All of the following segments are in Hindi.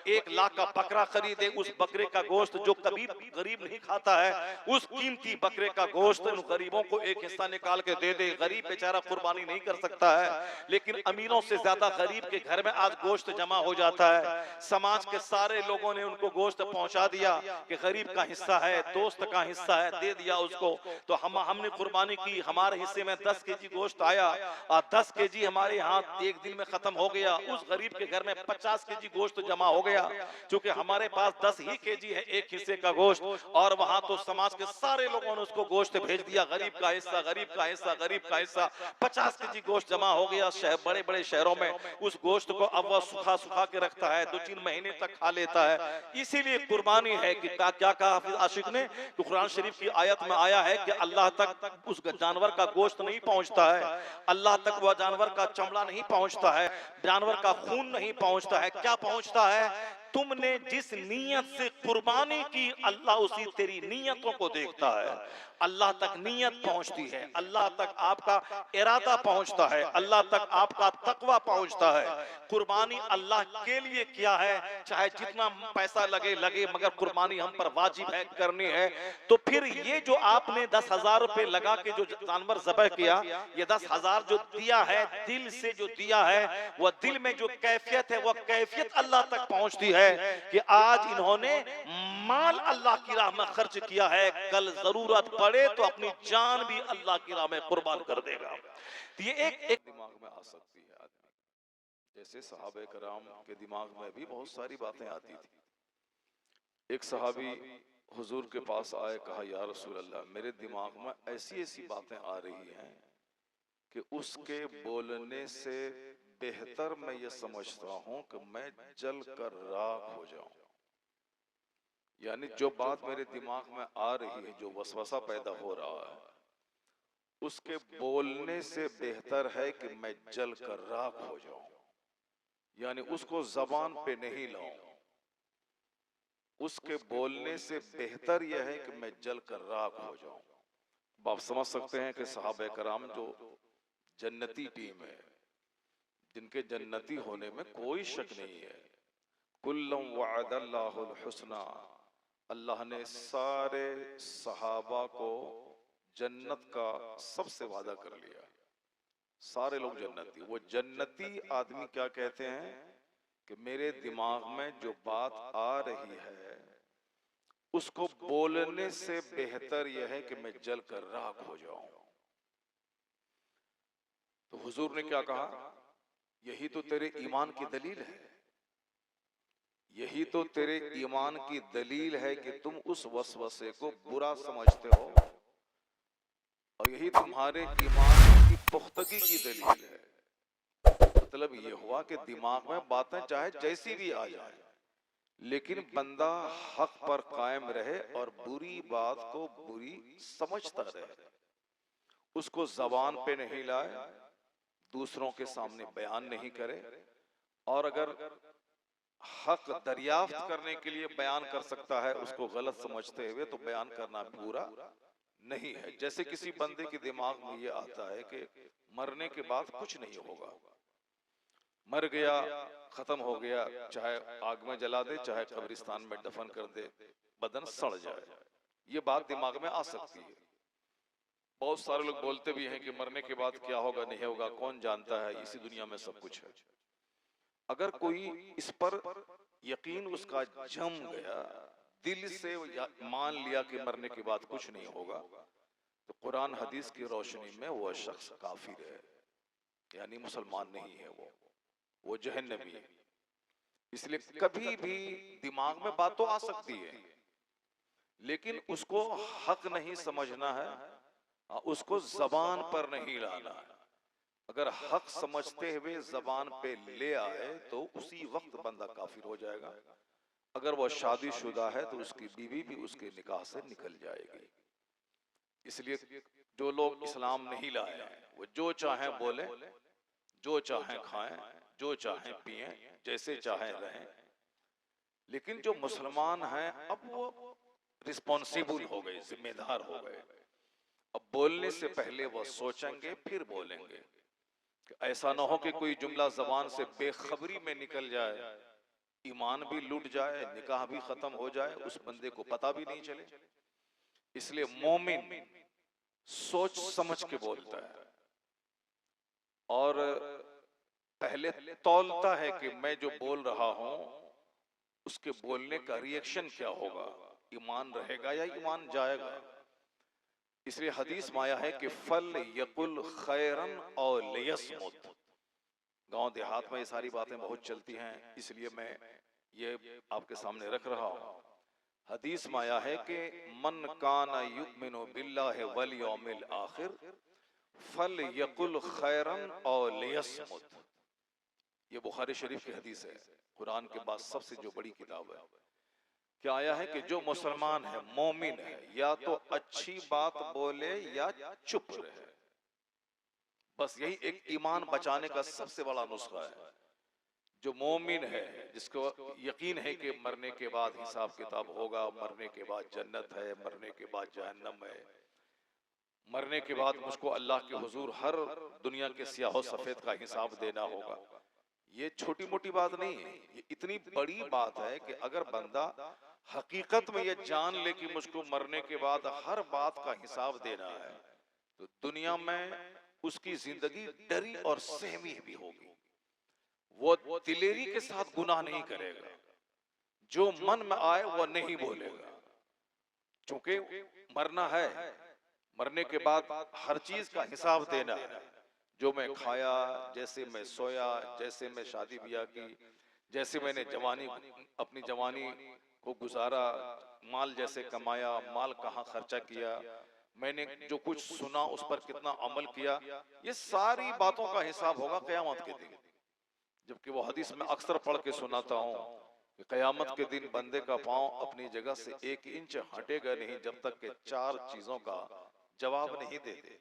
1 लाख का बकरा खरीदे, उस बकरे का गोश्त जो कभी गरीब नहीं खाता है, उस कीमती बकरे का गोश्त उन गरीबों को एक हिस्सा निकाल के दे दे। गरीब बेचारा कुर्बानी नहीं कर सकता है, लेकिन अमीरों से ज्यादा गरीब के घर में आज गोश्त जमा हो जाता है। समाज के सारे लोगों ने उनको गोश्त पहुंचा दिया कि गरीब का हिस्सा है, दोस्त का हिस्सा है, दे दिया उसको। तो हमने कुर्बानी की, हमारे हिस्से में 10 केजी गोश्त आया और 10 केजी हमारे यहाँ एक दिन में खत्म हो गया। उस गरीब के घर में 50 केजी गोश्त जमा हो गया, क्योंकि हमारे पास 10 ही केजी है एक हिस्से का गोश्त, और वहां तो समाज के सारे लोगों ने उसको गोश्त भेज दिया। गरीब का हिस्सा, गरीब का हिस्सा, गरीब का हिस्सा, 50 केजी गोश्त जमा हो गया। बड़े बड़े शहरों में उस गोश्त को अब वह सुखा सुखा के रखता है, 2-3 महीने तक खा लेता है। इसीलिए कुर्बानी है कि क्या कहा हाफिज आशिक ने, तो कुरान शरीफ की आयत में आया है कि अल्लाह तक उस जानवर का गोश्त नहीं पहुंचता है, अल्लाह तक वह जानवर का चमड़ा नहीं पहुंचता है, जानवर का खून नहीं पहुंचता है। क्या पहुंचता है? तुमने जिस नीयत से कुर्बानी की, अल्लाह उसी तेरी नीयतों को देखता है। अल्लाह तक नीयत पहुंचती है, अल्लाह तक आपका इरादा पहुंचता है, अल्लाह तक आपका तकवा पहुंचता है। कुर्बानी अल्लाह के लिए किया है, चाहे जितना पैसा लगे लगे, मगर कुर्बानी हम पर वाजिब है, करनी है। तो फिर ये जो आपने 10,000 रुपए लगा के जो जानवर ज़बह किया, ये 10,000 जो दिया है, दिल से जो दिया है, वह दिल में जो कैफियत है, वह कैफियत अल्लाह तक पहुंचती है कि आज इन्होंने माल अल्लाह की राह में खर्च किया है, कल जरूरत पड़े तो अपनी जान भी अल्लाह की राह में कुर्बान कर देगा। तो ये एक दिमाग में आ सकती है आदमी, जैसे सहाबे कराम के दिमाग में भी बहुत सारी बातें आती थी। एक सहाबी हुजूर के पास आए, कहा या रसूल अल्लाह, मेरे दिमाग में ऐसी ऐसी बातें आ रही हैं कि उसके बोलने से बेहतर मैं ये समझता हूं कि मैं जल कर राख हो जाऊं। यानी जो बात मेरे दिमाग में आ रही है, जो वसवसा पैदा हो रहा है, उसके बोलने से बेहतर है कि मैं जल कर राख हो जाऊं। यानी उसको जबान पे नहीं लाऊं, उसके बोलने से बेहतर यह है कि मैं जल कर राख हो जाऊं। आप समझ सकते हैं कि सहाबे कराम जो जन्नती टीम है, जिनके जन्नती होने में कोई शक नहीं है, कुल्लुम वअदल्लाहुल हुस्ना, अल्लाह ने सारे सहाबा को जन्नत का सबसे वादा कर लिया। सारे लोग जन्नती। वो जन्नती आदमी क्या कहते हैं कि मेरे दिमाग में जो बात आ रही है, उसको बोलने से बेहतर यह है कि मैं जल कर राख हो जाऊं। तो हुजूर ने क्या कहा, यही तो तेरे ईमान की दलील है, यही तो तेरे ईमान की दलील है कि तुम उस वसवसे को बुरा समझते हो, और यही तुम्हारे ईमान की पुख्तगी की दलील है। मतलब ये हुआ कि दिमाग में बातें चाहे जैसी भी आ जाए, लेकिन बंदा हक पर कायम रहे और बुरी बात को बुरी समझता रहे, उसको जबान पे नहीं लाए, दूसरों के सामने बयान नहीं करे, और अगर हक दरियाफ्त करने के लिए बयान कर सकता है, उसको गलत समझते हुए तो बयान करना बुरा नहीं है। जैसे किसी बंदे के दिमाग में ये आता है कि मरने के बाद कुछ नहीं होगा, मर गया, खत्म हो गया, चाहे आग में जला दे, चाहे कब्रिस्तान में दफन कर दे, बदन सड़ जाए, ये बात दिमाग में आ सकती है। बहुत सारे लोग बोलते भी हैं कि मरने के बाद क्या होगा नहीं होगा कौन जानता है, इसी दुनिया में सब कुछ है। अगर कोई इस पर यकीन उसका जम गया, दिल से मान लिया कि मरने के बाद कुछ नहीं होगा, तो कुरान हदीस की रोशनी में वह शख्स काफिर है, यानी मुसलमान नहीं है, वो जहन्नमी है। इसलिए कभी भी दिमाग में बात तो आ सकती है, लेकिन उसको हक नहीं समझना है, उसको जबान पर नहीं लाना है। अगर हक समझते हुए जबान पे ले आए तो उसी वक्त बंदा काफिर हो जाएगा। अगर वह शादीशुदा है तो उसकी बीवी भी उसके निकाह से निकल जाएगी। इसलिए जो लोग इस्लाम नहीं लाए हैं, वो जो चाहे बोले, जो चाहे खाएं, जो चाहे पिएं, जैसे चाहे रहें। लेकिन जो मुसलमान हैं, अब वो रिस्पॉन्सिबल हो गए, जिम्मेदार हो गए। अब बोलने से पहले वो सोचेंगे फिर बोलेंगे, कि ऐसा ना हो कि कोई जुमला जबान से बेखबरी में निकल जाए, ईमान भी लूट जाए, निकाह भी खत्म हो जाए, उस बंदे को पता भी नहीं चले। इसलिए मोमिन सोच समझ के बोलता है और पहले तौलता है कि मैं जो बोल रहा हूं उसके बोलने का रिएक्शन क्या होगा, ईमान रहेगा या ईमान जाएगा। इसलिए हदीस में आया है कि फल यकुल खैरन और लियसमुत। गांव देहात में ये सारी बातें बहुत चलती हैं, इसलिए मैं ये आपके सामने रख रहा हूं। हदीस में आया है कि मन काना युमिनु बिल्लाहि वल यौमिल आखिर फल यकुल खैरन और लियसमुत। ये बुखारी शरीफ की हदीस है, कुरान के बाद सबसे जो बड़ी किताब है। क्या आया है कि जो मुसलमान है, मोमिन है, या तो अच्छी बात बोले या चुप रहे। बस यही एक ईमान बचाने का सबसे बड़ा नुस्खा है। जो मोमिन है, जिसको यकीन है कि मरने के बाद हिसाब किताब होगा, मरने के बाद जन्नत है, मरने के बाद जहन्नम है, मरने के बाद मुझको अल्लाह के हुजूर हर दुनिया के स्याह सफेद का हिसाब देना होगा। ये छोटी मोटी बात नहीं है, ये इतनी बड़ी बात है कि अगर बंदा हकीकत में ये जान ले कि मुझको मरने के बाद हर बात का हिसाब देना है, तो दुनिया में उसकी जिंदगी डरी और सहमी भी होगी। वो दिलेरी के साथ गुनाह नहीं करेगा, जो मन में आए वो नहीं बोलेगा, क्योंकि मरना है। मरने के बाद हर चीज का हिसाब देना है। जो मैं खाया, जैसे मैं सोया, जैसे मैं शादी ब्याह की, जैसे मैंने अपनी जवानी को गुजारा, माल जैसे कमाया, माल कहाँ खर्चा किया, मैंने जो कुछ सुना उस पर कितना अमल किया, ये सारी बातों का हिसाब होगा क़यामत के दिन। जबकि वो हदीस में अक्सर पढ़ के सुनाता हूँ कि क़यामत के दिन बंदे का पांव अपनी जगह से 1 इंच हटेगा नहीं जब तक के 4 चीजों का जवाब नहीं देते।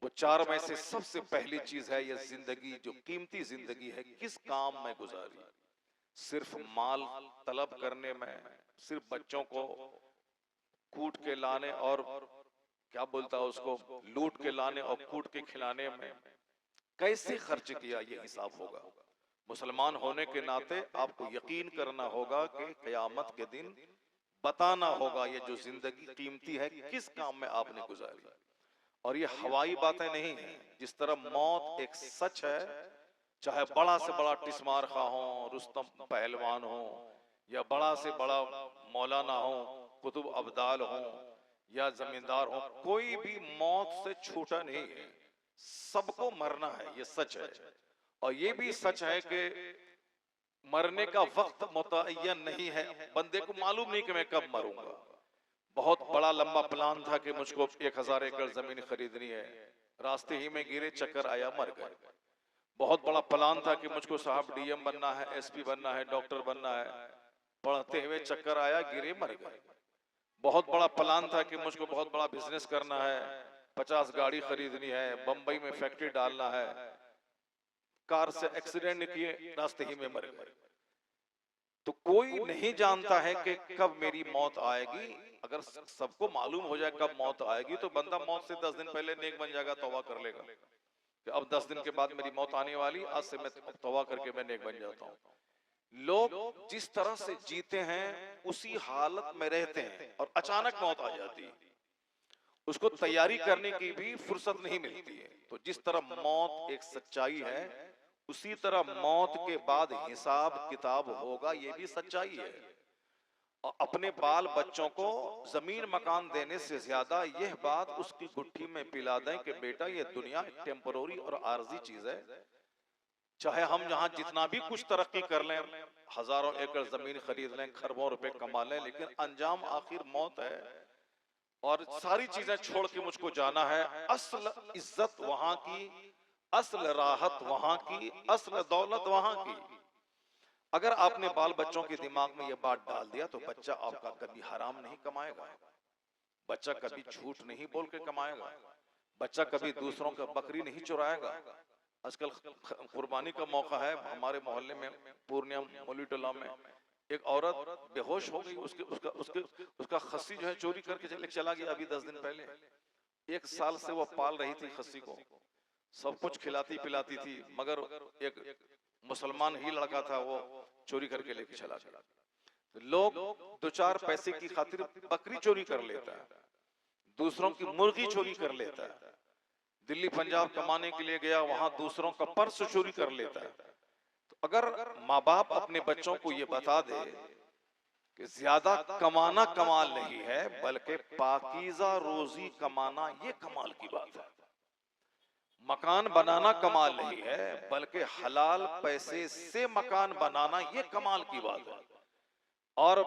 वो 4 में से सबसे पहली चीज है ये जिंदगी, जो कीमती जिंदगी है, किस काम में गुजारी। सिर्फ माल तलब करने में, सिर्फ बच्चों को कूट के लाने और क्या बोलता है उसको लूट के लाने और कूट के खिलाने में कैसे खर्च किया, ये हिसाब होगा। मुसलमान होने के नाते आपको यकीन करना होगा कि क़यामत के दिन बताना होगा ये जो जिंदगी कीमती है किस काम में आपने गुजारी। और ये हवाई बातें नहीं है। जिस तरह मौत एक सच है, चाहे बड़ा से बड़ा टिस्मार खा हो, रुस्तम पहलवान हो, या बड़ा से बड़ा मौलाना हो, कुतुब अब्दाल हो, या जमींदार हो, कोई भी मौत से छूटा नहीं है। सबको मरना है, ये सच है। और ये भी सच है कि मरने का वक्त मुतय्यन नहीं है, बंदे को मालूम नहीं कि मैं कब मरूंगा। बहुत बड़ा लंबा प्लान था कि मुझको 1000 एकड़ जमीन खरीदनी है, रास्ते ही में गिरे, चक्कर आया, मर गए। बहुत बड़ा प्लान था कि मुझको साहब डीएम बनना है, एसपी बनना है, डॉक्टर बनना है, पढ़ते हुए चक्कर आया, गिरे, मर गए। बहुत बड़ा प्लान था कि मुझको बहुत बड़ा बिजनेस करना है, 50 गाड़ी खरीदनी है, बंबई में फैक्ट्री डालना है, कार से एक्सीडेंट किए, रास्ते ही में मर गए। तो कोई नहीं जानता है कि कब मेरी मौत आएगी। अगर सबको मालूम हो जाए कब मौत आएगी तो बंदा मौत से 10 दिन पहले नेक बन जाएगा, तौबा कर लेगा कि अब 10 दिन के बाद मेरी मौत आने वाली, आज से मैं तौबा करके मैं नेक बन जाता हूँ। लोग जिस तरह से जीते हैं उसी हालत में रहते हैं और अचानक मौत आ जाती है, उसको तैयारी करने की भी फुर्सत नहीं मिलती है। तो जिस तरह मौत एक सच्चाई है, उसी तरह मौत के बाद हिसाब किताब होगा, ये भी सच्चाई है। और अपने बाल बच्चों को जमीन मकान देने से ज्यादा यह बात उसकी गुट्ठी में पिला दें कि बेटा ये दुनिया टेम्पररी और आर्जी चीज है। चाहे हम यहाँ जितना भी कुछ तरक्की कर लें, हजारों एकड़ जमीन खरीद लें, खरबों रुपए कमा लें, लेकिन अंजाम आखिर मौत है। और सारी चीजें छोड़ के मुझको जाना है। असल इज्जत वहां की, असल राहत वहां की, असल दौलत वहां की। अगर आपने बाल बच्चों के दिमाग में यह बात डाल दिया तो बच्चा आपका कभी हराम नहीं कमाएगा, बच्चा कभी झूठ नहीं बोल के कमाएगा, बच्चा कभी दूसरों का बकरी नहीं चुराएगा। आजकल कुर्बानी का मौका है। हमारे मोहल्ले में पूर्णिया मौलवी टोला में एक औरत बेहोश हो गई, उसका खस्सी जो है चोरी करके चला गया अभी 10 दिन पहले। 1 साल से वो पाल रही थी खस्सी को, सब कुछ खिलाती पिलाती थी, मगर एक मुसलमान ही लड़का था, वो चोरी करके लेके चला गया। लोग दो चार पैसे की खातिर बकरी चोरी कर लेता है, दूसरों की मुर्गी चोरी कर लेता है। दिल्ली पंजाब कमाने के लिए गया, वहां दूसरों का पर्स चोरी कर लेता है। तो अगर माँ बाप अपने बच्चों को ये बता दे कि ज्यादा कमाना कमाल नहीं है, बल्कि पाकीज़ा रोजी कमाना ये कमाल की बात है। मकान बनाना कमाल नहीं है, बल्कि हलाल पैसे से मकान बनाना ये कमाल की बात है। और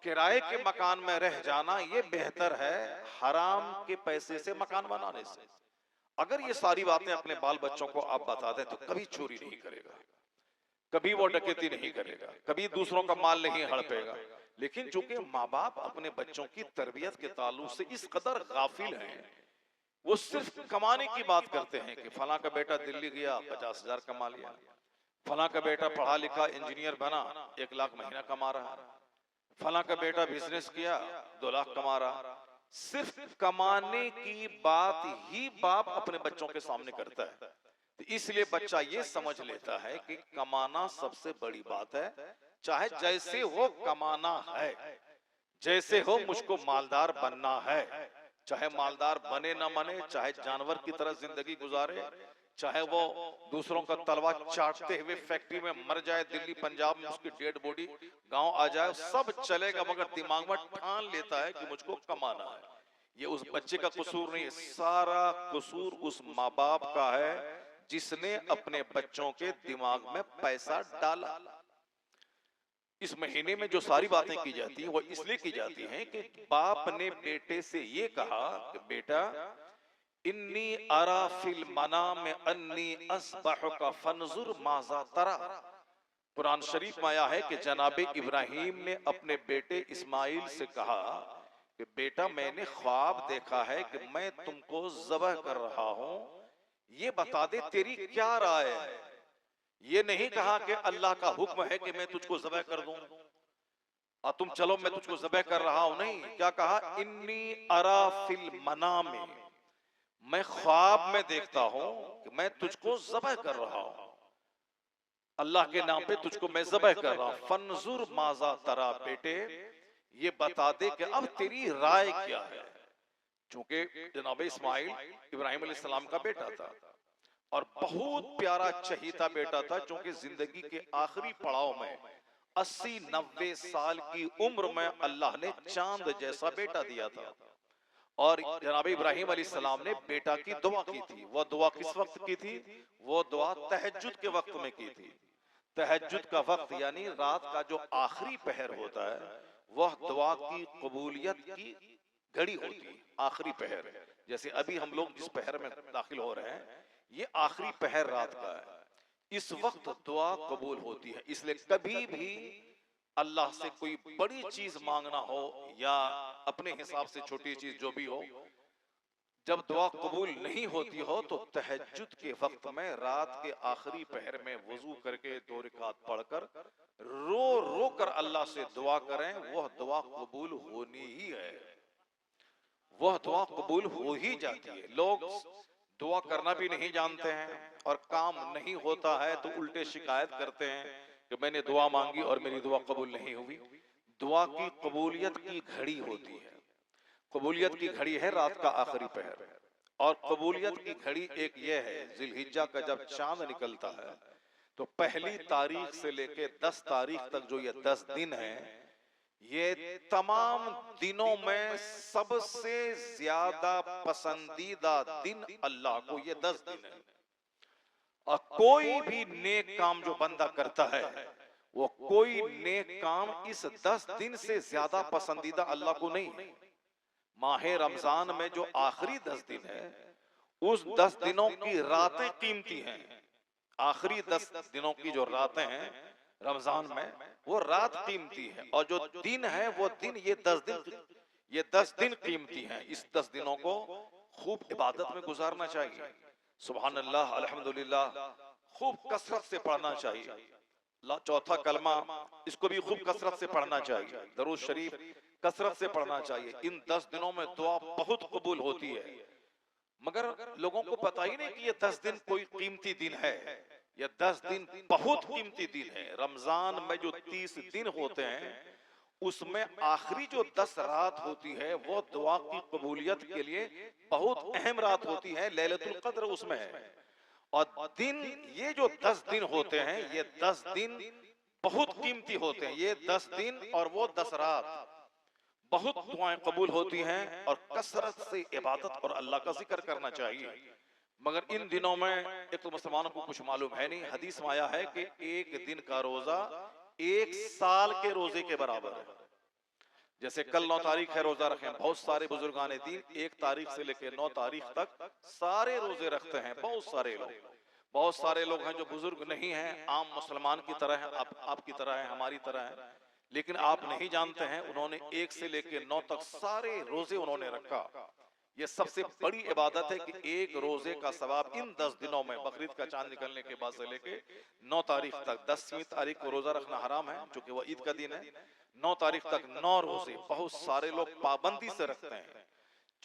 किराए के मकान में रह जाना ये बेहतर है हराम के पैसे से मकान बनाने से। अगर ये सारी बातें अपने बाल बच्चों को आप बता दें तो कभी चोरी नहीं करेगा, कभी वो डकैती नहीं करेगा, कभी दूसरों का माल नहीं हड़पेगा। लेकिन चूंकि माँ बाप अपने बच्चों की तरबियत के ताल्लुक से इस कदर गाफिल हैं, वो सिर्फ कमाने की बात करते हैं कि फलां का बेटा दिल्ली गया 50,000 कमा लिया, फलां का बेटा पढ़ा लिखा इंजीनियर बना 1 लाख महीना कमा रहा है, फलां का बेटा बिजनेस किया 2 लाख कमा रहा। सिर्फ कमाने की बात ही बाप अपने बच्चों के सामने करता है। तो इसलिए बच्चा ये समझ लेता है कि कमाना सबसे बड़ी बात है, चाहे जैसे हो कमाना है, जैसे हो मुझको मालदार बनना है। चाहे मालदार बने ना बने, चाहे जानवर की तरह जिंदगी गुजारे, चाहे वो दूसरों का तलवा चाटते हुए फैक्ट्री में मर जाए, दिल्ली पंजाब में उसकी डेड बॉडी गांव आ जाए, सब चलेगा, मगर दिमाग में ठान लेता है कि मुझको कमाना है। ये उस बच्चे का कसूर नहीं है, सारा कसूर उस माँ बाप का है जिसने अपने बच्चों के दिमाग में पैसा डाला। इस महीने में जो सारी बातें की जाती हैं वो इसलिए की जाती हैं कि बाप ने बेटे से ये कहा कि बेटा इन्नी अरा फिल मनाम अन्नी अस्बहुका फंजुर माज़ा तरा। कुरान शरीफ में आया है कि जनाबे इब्राहिम ने अपने बेटे इस्माइल से कहा कि बेटा मैंने ख्वाब देखा है कि मैं तुमको ज़बह कर रहा हूं, ये बता दे तेरी क्या राय है। ये नहीं कहा कि अल्लाह का हुक्म है कि मैं तुझको ज़बह कर दूं और तुम चलो मैं तुझको ज़बह कर रहा हूं, नहीं, क्या कहा इन्नी अरा फिल मनाम, मैं ख्वाब में देखता हूं कि मैं तुझको ज़बह कर रहा हूं, अल्लाह के नाम पे तुझको मैं ज़बह कर रहा हूं। फंजुर माज़ा तरा, बेटे ये बता दे कि अब तेरी राय क्या है। चूंकि जनाब इस्माइल इब्राहिम अलैहिस्सलाम का बेटा था और बहुत प्यारा चहीता बेटा था, चूंकि जिंदगी के आखिरी पड़ाव में 80-90 साल की उम्र में अल्लाह ने चांद जैसा बेटा दिया था। और जनाब इब्राहिम अलैहिस्सलाम ने बेटा की दुआ की थी। वो दुआ किस वक्त की थी? वो दुआ तहज्जुद के वक्त में की थी। तहज्जुद का वक्त यानी रात का जो आखिरी पहर होता है, वह दुआ की कबूलियत की घड़ी होती है, आखिरी पहर। जैसे अभी हम लोग जिस पहर में दाखिल हो रहे हैं, ये आखिरी पहर रात का है। इस वक्त दुआ कबूल होती है। इसलिए कभी भी अल्लाह से कोई बड़ी चीज मांगना हो या अपने हिसाब से छोटी चीज जो भी हो, जब दुआ कबूल नहीं होती हो तो तहज्जुद के वक्त में रात के आखिरी पहर में वजू करके 2 रकात पढ़कर रो रो कर अल्लाह से दुआ करें, वह दुआ कबूल होनी ही है, वह दुआ कबूल हो ही जाती है। लोग दुआ करना भी नहीं जानते हैं और काम नहीं होता है तो उल्टे शिकायत करते हैं कि मैंने दुआ मांगी और मेरी दुआ कबूल नहीं हुई। दुआ की कबूलियत की घड़ी होती है। कबूलियत की घड़ी है रात का आखिरी पहर। और कबूलियत की घड़ी एक यह है, जिलहिज्जा का जब चांद निकलता है तो पहली तारीख से लेके 10 तारीख तक जो ये 10 दिन है, ये तमाम दिनों में सबसे ज्यादा पसंदीदा दिन अल्लाह को ये 10 दिन है। और कोई भी नेक काम जो बंदा करता है, वो कोई नेक काम इस 10 दिन से ज्यादा पसंदीदा अल्लाह को नहीं है। माहे रमजान में जो आखिरी 10 दिन है, उस 10 दिनों की रातें कीमती हैं। आखिरी 10 दिनों की जो रातें हैं रमजान में, वो रात कीमती है, और जो दिन है वो दिन, ये 10 दिन कीमती हैं। इस 10 दिनों को खूब इबादत में गुजारना चाहिए। सुभान अल्लाह, अल्हम्दुलिल्लाह खूब कसरत से पढ़ना चाहिए। चौथा कलमा, इसको भी खूब कसरत से पढ़ना चाहिए। दरूद शरीफ कसरत से पढ़ना चाहिए। इन 10 दिनों में दुआ बहुत कबूल होती है, मगर लोगों को पता ही नहीं कि ये 10 दिन कोई कीमती दिन है। ये 10 दिन बहुत कीमती दिन है। रमजान में जो 30 दिन होते हैं उसमें आखिरी जो 10 रात होती है वो दुआ की कबूलियत के लिए बहुत अहम रात होती है। लैलतुल कद्र उसमें है। और दिन ये जो 10 दिन होते हैं ये 10 दिन बहुत कीमती होते हैं। ये 10 दिन और वो 10 रात बहुत दुआएं कबूल होती हैं और कसरत से इबादत और अल्लाह का जिक्र करना चाहिए। मगर इन दिनों में एक तो मुसलमानों को कुछ मालूम है नहीं। हदीस में आया है कि एक दिन का रोजा 1 साल के रोजे के बराबर है। जैसे कल 9 तारीख है, रोजा रखें। बहुत सारे बुजुर्गान दीन 1 तारीख से लेकर 9 तारीख तक सारे रोजे रखते हैं। बहुत सारे लोग हैं जो बुजुर्ग नहीं हैं, आम मुसलमान की तरह है, आपकी तरह है, हमारी तरह है, लेकिन आप नहीं जानते हैं उन्होंने 1 से लेकर 9 तक सारे रोजे उन्होंने रखा। ये सबसे बड़ी इबादत है कि एक रोजे का सवाब इन 10 दिनों में, बकरीद का चांद निकलने के बाद से लेके 9 तारीख तक, 10वीं तारीख को रोजा रखना हराम है क्योंकि वह ईद का दिन है। 9 तारीख तक 9 रोजे बहुत सारे लोग पाबंदी से रखते हैं।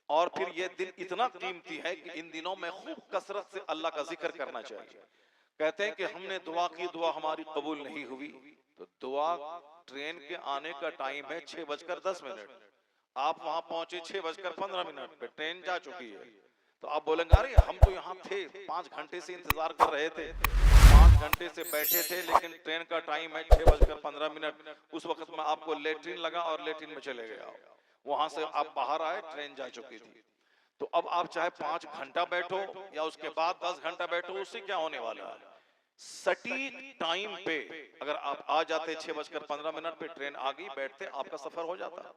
और फिर यह दिन इतना कीमती है कि इन दिनों में खूब कसरत से अल्लाह का जिक्र करना चाहिए। कहते हैं कि हमने दुआ की, दुआ हमारी कबूल नहीं हुई, तो दुआ ट्रेन के आने का टाइम है 6:10। आप वहां पहुंचे 6:15 पे, ट्रेन जा चुकी है। तो आप बोलेंगे अरे हम तो यहाँ थे, 5 घंटे से इंतजार कर रहे थे, 5 घंटे से बैठे थे, लेकिन ट्रेन का टाइम है 6:15। उस वक्त में आपको लेटरिन लगा और लेटरिन में चले गए। वहां से आप बाहर आए, ट्रेन जा चुकी थी। तो अब आप चाहे 5 घंटा बैठो या उसके बाद 10 घंटा बैठो, उससे क्या होने वाला है? सटीक टाइम पे अगर आप आ जाते 6:15 पे, ट्रेन आ गई, बैठते, आपका सफर हो जाता,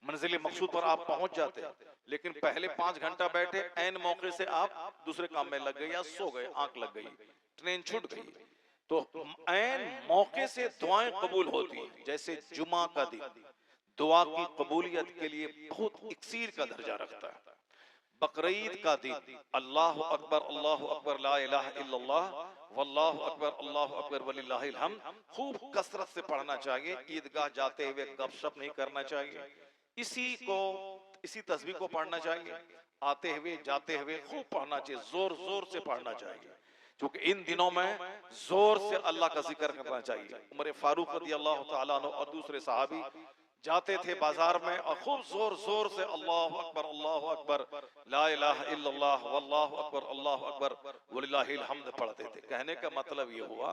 मंजिल मकसूद पर आप पहुंच जाते। लेकिन पहले 5 घंटा बैठे, ऐन मौके से आप दूसरे काम में लग गए या सो गए, आंख लग गई, ट्रेन छूट गई। तो ऐन मौके से दुआएं कबूल होती हैं। जैसे जुमा का दिन दुआ की कबूलियत के लिए बहुत इक्सीर का दर्जा रखता है। बकरीद का दिन अल्लाह अकबर ला इलाहा इल्लल्लाह वल्लाहु अकबर अल्लाहु अकबर वलिल्लाहिल हम्द खूब कसरत से पढ़ना चाहिए। ईदगाह जाते हुए गपशप नहीं करना चाहिए। इसी तस्बीह को पढ़ना चाहिए। आते हुए जाते हुए खूब पढ़ना चाहिए, जोर जोर से पढ़ना चाहिए, क्योंकि इन दिनों में जोर से अल्लाह का जिक्र करना चाहिए। उमर फारूक रज़ियल्लाहु ताला अन्हु और दूसरे सहाबी जाते थे बाजार में और खूब जोर जोर से अल्लाहु अकबर ला इलाहा इल्लल्लाह वल्लाहु अकबर वलिल्लाहिल हम्द पढ़ते थे। कहने का मतलब ये हुआ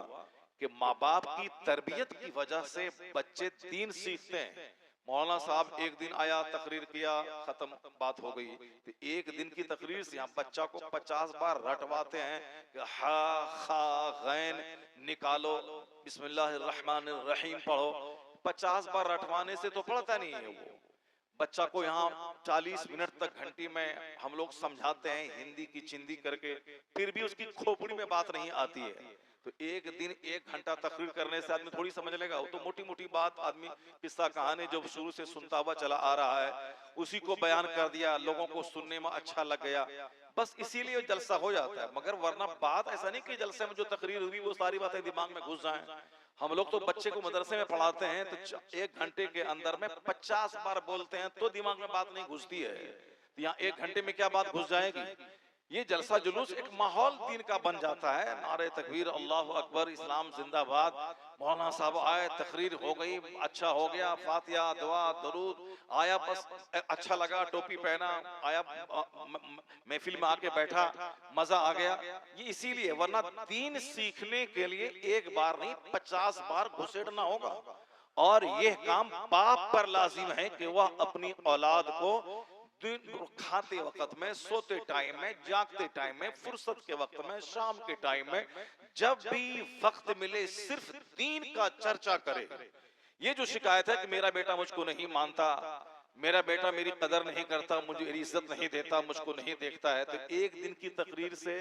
कि माँ बाप की तरबियत की वजह से बच्चे दीन सीखते हैं। मौलाना साहब एक दिन आया, तकरीर किया, खत्म, बात हो गई। तो एक दिन की तकरीर से यहाँ बच्चा को 50 बार रटवाते हैं कि हा खा गैन निकालो, बिस्मिल्लाहिर्रहमानिर्रहीम पढ़ो। 50 बार रटवाने से तो पढ़ता नहीं है वो बच्चा को। यहाँ 40 मिनट तक घंटी में हम लोग समझाते हैं हिंदी की चिंदी करके, फिर भी उसकी खोपड़ी में बात नहीं आती है। तो एक दिन 1 घंटा तकरीर करने से आदमी थोड़ी समझ लेगा। वो तो मोटी मोटी बात आदमी किस्सा कहानी जो शुरू से सुनता हुआ चला आ रहा है उसी को बयान कर दिया, लोगों को सुनने में अच्छा लग गया, बस इसीलिए जलसा हो जाता है। मगर वरना बात ऐसा नहीं कि जलसे में जो तकरीर हुई वो सारी बातें दिमाग में घुस जाएं। हम लोग तो बच्चे को मदरसे में पढ़ाते हैं तो 1 घंटे के अंदर में 50 बार बोलते हैं तो दिमाग में बात नहीं घुसती है। तो यहाँ 1 घंटे में क्या बात घुस जाएगी? ये जलसा जुलूस एक माहौल दीन का बन जाता है। नारे तकबीर, अल्लाहु अकबर, इस्लाम जिंदाबाद, मौलाना साहब आए, तकरीर हो गई, अच्छा हो गया, फातिहा, दुआ, दरूद आया, बस अच्छा लगा, टोपी पहना, आया, महफिल में आके बैठा, मजा आ गया। ये इसीलिए, वरना दीन सीखने के लिए एक बार नहीं 50 बार घुसेड़ना होगा। और यह काम बाप पर लाजिम है कि वह अपनी औलाद को दिन खाते वक्त में, सोते टाइम में, जागते टाइम में, फुर्सत के वक्त में, शाम के टाइम में, जब भी वक्त मिले सिर्फ दीन का चर्चा करे। ये जो शिकायत है कि मेरा बेटा मुझको नहीं मानता, मेरा बेटा मेरी कदर नहीं करता, मुझे मेरी इज्जत नहीं देता, मुझको नहीं देखता है, तो एक दिन की तकरीर से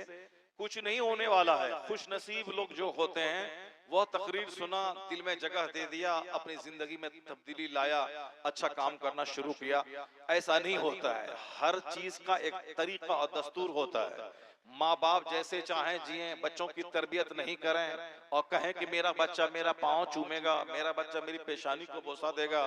कुछ नहीं होने वाला है। खुश नसीब लोग जो होते हैं वह तकरीर सुना, दिल में जगह दे दिया, अपनी जिंदगी में तब्दीली लाया, अच्छा काम करना शुरू किया। ऐसा नहीं होता है। हर चीज का एक तरीका और दस्तूर होता है। माँ बाप जैसे चाहें जिए, बच्चों की तरबियत नहीं करें और कहें कि मेरा बच्चा मेरा पाँव चूमेगा, मेरा बच्चा मेरी पेशानी को बोसा देगा,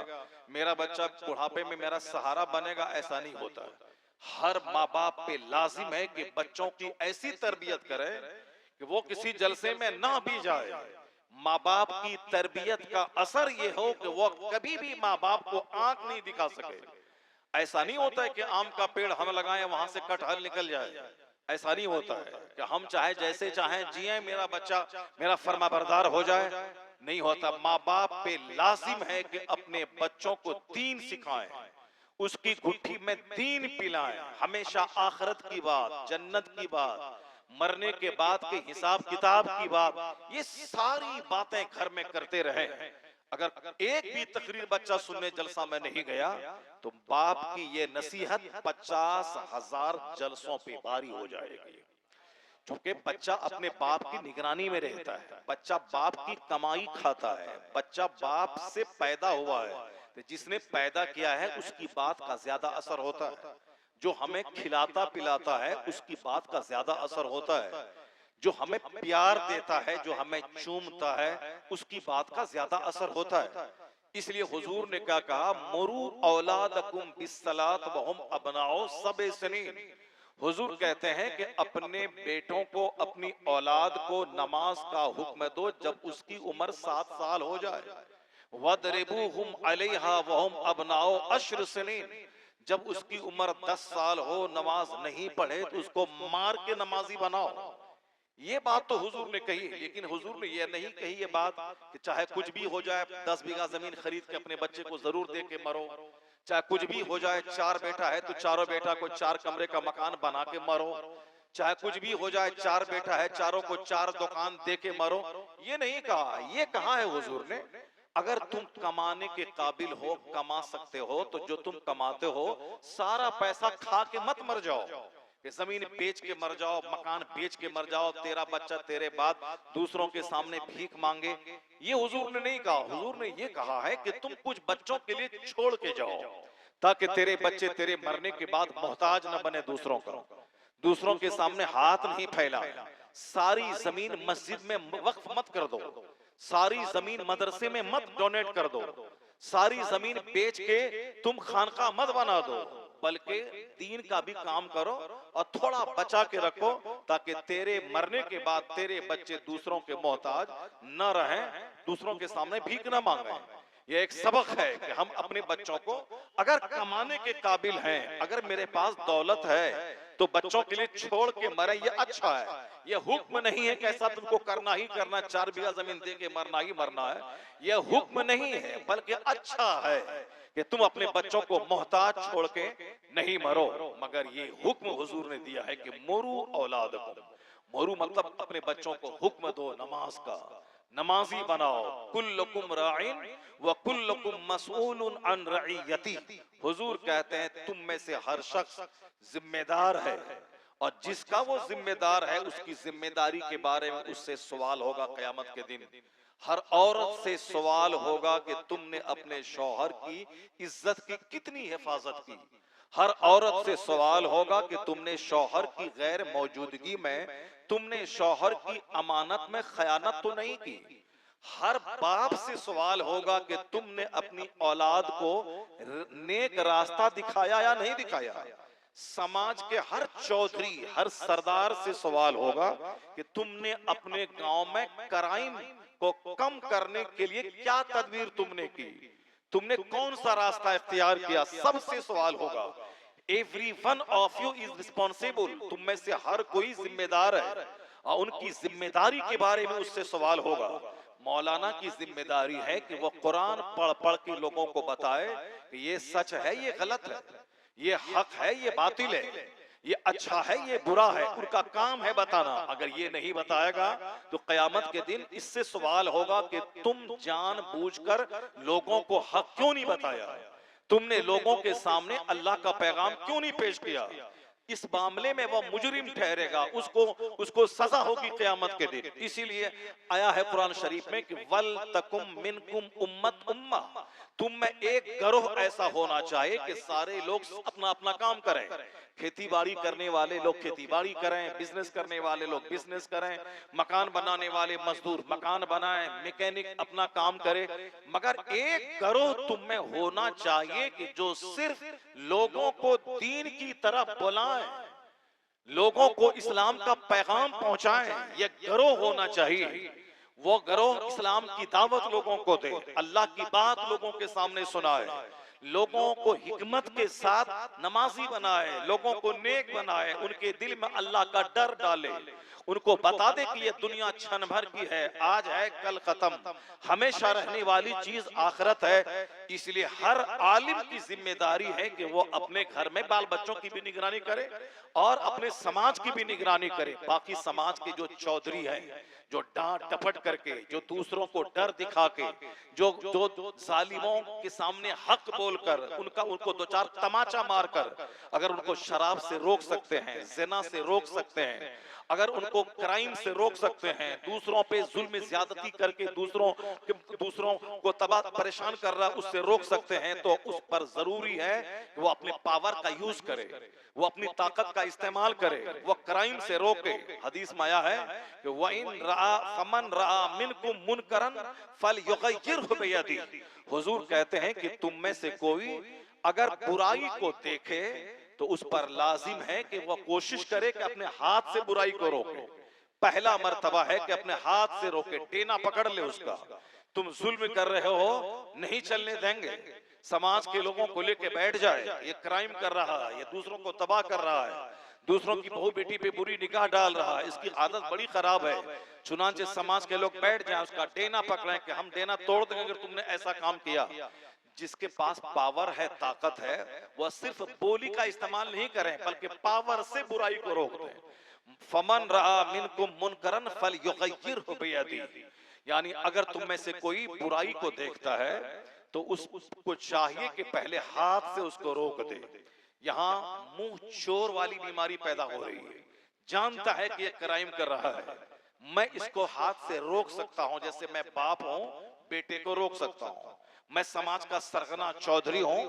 मेरा बच्चा बुढ़ापे में मेरा सहारा बनेगा, ऐसा नहीं होता है। हर माँ बाप पे लाजिम है कि बच्चों की ऐसी तरबियत करें कि वो किसी जलसे में ना भी जाए। माँ बाप की तरबियत का असर ये हो कि वो कभी भी माँ बाप को आंख नहीं दिखा सके। ऐसा नहीं होता है कि आम का पेड़ हम लगाएं वहां से कटहल निकल जाए। ऐसा नहीं होता है कि हम चाहे जैसे चाहें जिए, मेरा बच्चा मेरा फर्माबरदार हो जाए। नहीं होता। माँ बाप पे लाजिम है कि अपने बच्चों को दीन सिखाएं, उसकी गुट्ठी में दीन पिलाएं। हमेशा आखिरत की बात, जन्नत की बात, मरने के बाद के हिसाब किताब की बात, ये सारी बातें घर में करते रहे। अगर एक भी तकरीर बच्चा सुनने जलसा में नहीं गया तो बाप की ये नसीहत 50,000 जलसों पे भारी हो जाएगी। क्योंकि बच्चा अपने बाप की निगरानी में रहता है, बच्चा बाप की कमाई खाता है, बच्चा बाप से पैदा हुआ है, तो जिसने पैदा किया है उसकी बात का ज्यादा असर होता है। जो हमें खिलाता पिलाता है उसकी बात का ज्यादा असर होता है। जो हमें प्यार देता है, जो हमें चूमता है, उसकी बात का ज्यादा असर होता है। इसलिए हुजूर ने क्या कहा, मुरू औलादकुम बिस्सलात वहुम अबनाओ सबे सनीन। हुजूर कहते हैं कि अपने बेटों को, अपनी औलाद को नमाज का हुक्म दो जब उसकी उम्र 7 साल हो जाए। वदरिबूहुम अलैहा वहुम अबनाओ अश्र सनीन। जब उसकी उम्र 10 साल हो, नमाज नहीं पढ़े तो उसको मार के नमाजी बनाओ। ये बात तो हुजूर ने कही, लेकिन हुजूर ने ये नहीं कही ये बात कि चाहे कुछ भी हो जाए 10 बीघा जमीन खरीद के अपने बच्चे को जरूर दे के मरो, चाहे कुछ भी हो जाए 4 बेटा है तो चारों बेटा को 4 कमरे का मकान बना के मरो, चाहे कुछ भी हो जाए 4 बेटा है चारों को 4 दुकान दे के मरो। ये नहीं कहा। ये कहा है हुजूर ने, अगर तुम कमाने के काबिल हो, कमा सकते हो, तो जो तुम कमाते हो सारा पैसा खा के मत मर जाओ कि जमीन बेच के मर जाओ, मकान बेच के मर जाओ, तेरा बच्चा तेरे बाद दूसरों के सामने भीख मांगे। ये हुजूर ने नहीं कहा। हुजूर ने ये कहा है कि तुम कुछ बच्चों के लिए छोड़ के जाओ ताकि तेरे बच्चे तेरे मरने के बाद मोहताज न बने दूसरों का, दूसरों के सामने हाथ नहीं फैलाए। सारी जमीन मस्जिद में वक्फ मत कर दो, सारी जमीन मदरसे में मत डोनेट कर दो, सारी जमीन बेच के तुम खानका मत बना दो, बल्कि दीन का भी काम करो और थोड़ा बचा के रखो ताकि तेरे मरने के बाद तेरे बच्चे दूसरों के मोहताज न रहें, दूसरों के सामने भीख न मांगे। ये एक सबक है कि हम अपने बच्चों को अगर कमाने के काबिल हैं, अगर मेरे पास दौलत है तो बच्चों के लिए छोड़ के मरे, ये अच्छा है। ये हुक्म नहीं है कि ऐसा तुमको करना ही करना, 4 बीघा जमीन दे के मरना ही मरना है। ये हुक्म नहीं है, बल्कि अच्छा है कि तुम अपने बच्चों को मोहताज छोड़ के नहीं मरो। मगर ये हुक्म हुजूर ने दिया है कि मुरू औलादकुम। मुरू मतलब अपने बच्चों को हुक्म दो नमाज का, नमाजी बनाओ। कुल्लुकुम राइन व कुल्लुकुम मसऊलुन अन रइयती। हुजूर कहते हैं तुम में से हर शख्स जिम्मेदार है और जिसका वो जिम्मेदार है उसकी जिम्मेदारी के बारे में उससे सवाल होगा क़यामत के दिन। हर औरत से सवाल होगा कि तुमने अपने शौहर की इज्जत की कितनी हिफाजत की। हर औरत से सवाल होगा कि तुमने शौहर की गैर मौजूदगी में तुमने शौहर की अमानत में खयानत तो नहीं की। हर बाप से सवाल होगा कि तुमने अपनी औलाद को नेक रास्ता दिखाया या नहीं दिखाया। समाज के हर चौधरी, हर सरदार से सवाल होगा कि तुमने अपने गांव में क्राइम को कम करने के लिए क्या तदबीर तुमने की, तुमने कौन सा रास्ता इख्तियार किया। सबसे सवाल होगा। Every one of you is responsible. तुम में से हर कोई जिम्मेदार है और उनकी जिम्मेदारी के बारे में उससे सवाल होगा। मौलाना की जिम्मेदारी है कि वो कुरान पढ़ पढ़ के लोगों को बताए कि ये सच है, ये गलत है, ये हक है, ये बातिल है, ये अच्छा है, ये बुरा है। उनका काम है बताना। अगर ये नहीं बताएगा तो कयामत के दिन इससे सवाल होगा कि तुम जानबूझकर लोगों को हक क्यों नहीं बताया, तुमने लोगों के सामने अल्लाह का पैगाम क्यों नहीं पेश किया। इस मामले में वो मुजरिम ठहरेगा, उसको सजा होगी क़यामत के दिन। इसीलिए आया है कुरान शरीफ में कि वल तकुम मिनकुम उम्मत उम्मा, तुम में एक गरोह ऐसा होना चाहिए कि सारे लोग अपना अपना काम करें। खेती बाड़ी करने वाले लोग खेती बाड़ी करें, बिजनेस करने वाले लोग बिजनेस करें, मकान बनाने वाले मजदूर मकान बनाएं, मैकेनिक अपना काम करे। मगर एक गरोह तुम में होना चाहिए कि जो सिर्फ लोगों को दीन की तरफ बुलाएं, लोगों को इस्लाम का पैगाम पहुंचाएं, ये गिरोह होना चाहिए। वो गिरोह इस्लाम की दावत लोगों को दे, अल्लाह की बात लोगों के सामने सुनाए, लोगों को हिकमत के साथ नमाजी बनाए, लोगों को नेक बनाए, उनके दिल में अल्लाह का डर डाले, उनको बता दे कि ये दुनिया क्षण भर की है, आज है कल खत्म, हमेशा रहने वाली चीज आखिरत है। इसलिए हर आलिम की जिम्मेदारी है कि वो अपने घर में बाल बच्चों की भी निगरानी करे और अपने समाज की भी निगरानी करे। बाकी समाज के जो चौधरी हैं, जो डांट टपट करके, जो दूसरों को डर दिखा के, जो जो जालिमों के सामने हक बोलकर उनको दो चार तमाचा मारकर अगर उनको शराब से रोक सकते हैं, जिना से रोक सकते हैं, अगर उनको क्राइम से रोक सकते हैं, दूसरों पे जुल्म ज्यादती करके दूसरों को तबाह परेशान कर रहा उससे रोक सकते हैं, तो उस पर जरूरी है कि वो अपने पावर का यूज करे, वो अपनी ताकत का इस्तेमाल करे, वो क्राइम से रोके। हदीस में आया है कि वइन रआ फमन रआ मिनकुम मुनकरन फलयुगय्यिरहु बियदी। हुजूर कहते हैं कि तुम में से कोई अगर बुराई को देखे तो उस पर लाजिम है कि वह कोशिश करे कि अपने हाथ से बुराई को रोके। पहला मर्तबा है कि अपने हाथ से रोके, टेना पकड़ ले उसका। तुम जुल्म कर रहे हो, नहीं चलने देंगे। समाज के लोगों को लेके बैठ जाए, ये क्राइम कर रहा है, ये दूसरों को तबाह कर रहा है, दूसरों की बहू बेटी पे बुरी निगाह डाल रहा है, इसकी आदत बड़ी खराब है। चुनांचे समाज के लोग बैठ जाए, उसका डेना पकड़े कि हम देना तोड़ देंगे अगर तुमने ऐसा काम किया। जिसके पास पावर है, ताकत है, वह सिर्फ बोली का इस्तेमाल नहीं करें बल्कि पावर से बुराई को रोक दें। फमन रआ मिनकुम मुनकरन फलयुगय्यिरहु बियदी, यानी अगर तुम में से कोई बुराई को देखता है तो उसको चाहिए कि पहले हाथ से उसको रोक दे। यहाँ मुंह चोर वाली बीमारी पैदा हो रही है। जानता है कि ये क्राइम कर रहा है, मैं इसको हाथ से रोक सकता हूं, जैसे मैं बाप हूं, बेटे को रोक सकता हूं, मैं समाज का सरगना चौधरी हूं,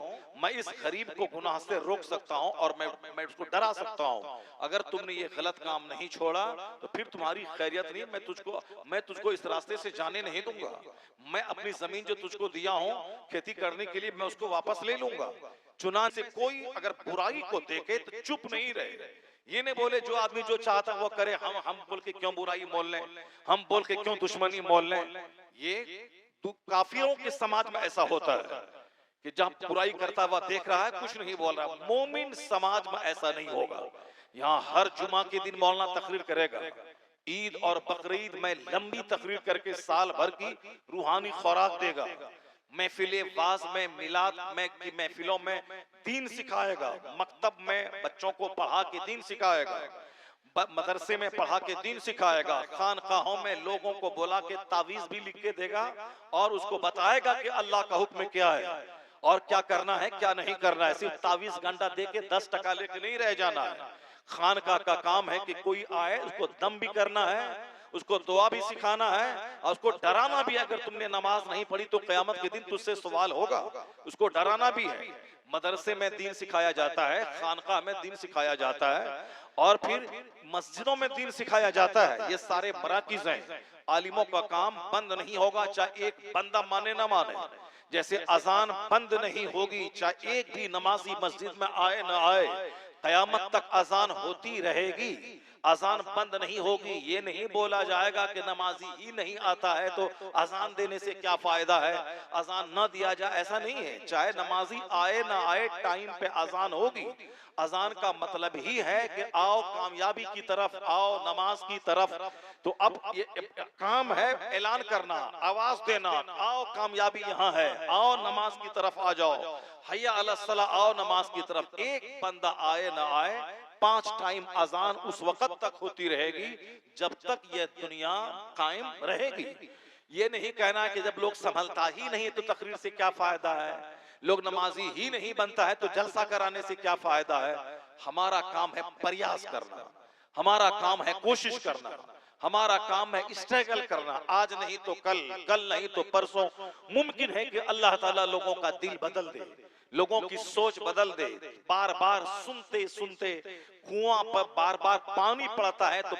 मैं इस गरीब को गुनाह से रोक सकता हूं और मैं उसको डरा सकता हूं। अगर तुमने ये गलत काम नहीं छोड़ा तो फिर तुम्हारी खैरियत नहीं, मैं तुझको इस रास्ते से जाने नहीं दूंगा। मैं अपनी जमीन जो तुझको दिया हूं खेती करने के लिए, मैं उसको वापस ले लूंगा। चुनांचे कोई अगर बुराई को देखे तो चुप नहीं रहे, ये नहीं बोले जो आदमी जो चाहता वो करे, हम बोल के क्यों बुराई मोल लें, हम बोल के क्यों दुश्मनी मोल लें। ये काफिरों के समाज में ऐसा होता है कि जहां बुराई करता हुआ देख रहा है, कुछ नहीं बोल रहा। मोमिन समाज में ऐसा नहीं होगा। यहाँ हर जुमा के दिन मौलाना तकरीर करेगा, ईद और बकरीद में लंबी तकरीर करके साल भर की रूहानी खुराक देगा, महफिले वाज में, मिलाद में की महफिलों में दीन सिखाएगा, मकतब में बच्चों को पढ़ा के दीन सिखाएगा, मदरसे में पढ़ा के दीन सिखाएगा, खानकाहों में लोगों को बुला के तावीज भी लिख के देगा और उसको बताएगा कि अल्लाह का हुक्म क्या है और क्या करना है क्या नहीं करना है। सिर्फ तावीज गंडा दे के 10 टका लेके नहीं रह जाना है। खानका का काम है कि कोई आए उसको दम भी करना है, उसको दुआ भी सिखाना है और उसको डराना भी है। अगर तुमने नमाज नहीं पढ़ी तो क़यामत के दिन तुझसे सवाल होगा, उसको डराना भी है। मदरसे में दीन सिखाया जाता है, खानका में दीन सिखाया जाता है और फिर मस्जिदों में दीन सिखाया जाता है। ये सारे मराकिज हैं। आलिमों का काम बंद नहीं होगा चाहे एक बंदा माने ना माने। जैसे अजान बंद नहीं होगी चाहे एक भी नमाजी मस्जिद में आए ना आए, कयामत तक अजान होती रहेगी, अजान बंद नहीं होगी। ये नहीं बोला जाएगा कि नमाजी ही नहीं आता है तो अजान देने से क्या फायदा है, अजान ना दिया जाए, ऐसा नहीं है। चाहे नमाजी आए ना आए, टाइम पे अजान होगी। अजान का मतलब ही है कि आओ कामयाबी की तरफ, आओ नमाज की तरफ। तो अब ये काम है ऐलान करना, आवाज देना, आओ कामयाबी यहाँ है, आओ नमाज की तरफ आ जाओ, हय्या अला सलाह, आओ नमाज की तरफ। एक बंदा आए ना आए, 5 टाइम अजान उस वक्त तक होती रहेगी जब तक ये दुनिया कायम रहेगी। ये नहीं कहना कि जब लोग संभलता ही नहीं तो तकरीर से क्या फायदा है, लोग नमाजी ही नहीं बनता है तो जलसा कराने से क्या फायदा है। हमारा काम है प्रयास करना, हमारा काम है कोशिश करना, हमारा काम है स्ट्रगल करना। आज नहीं तो कल, कल नहीं तो परसों मुमकिन है कि अल्लाह ताला लोगों का दिल बदल दे, लोगों की सोच बदल दे। बार बार सुनते सुनते कुआं पर बार बार पानी पड़ता है तो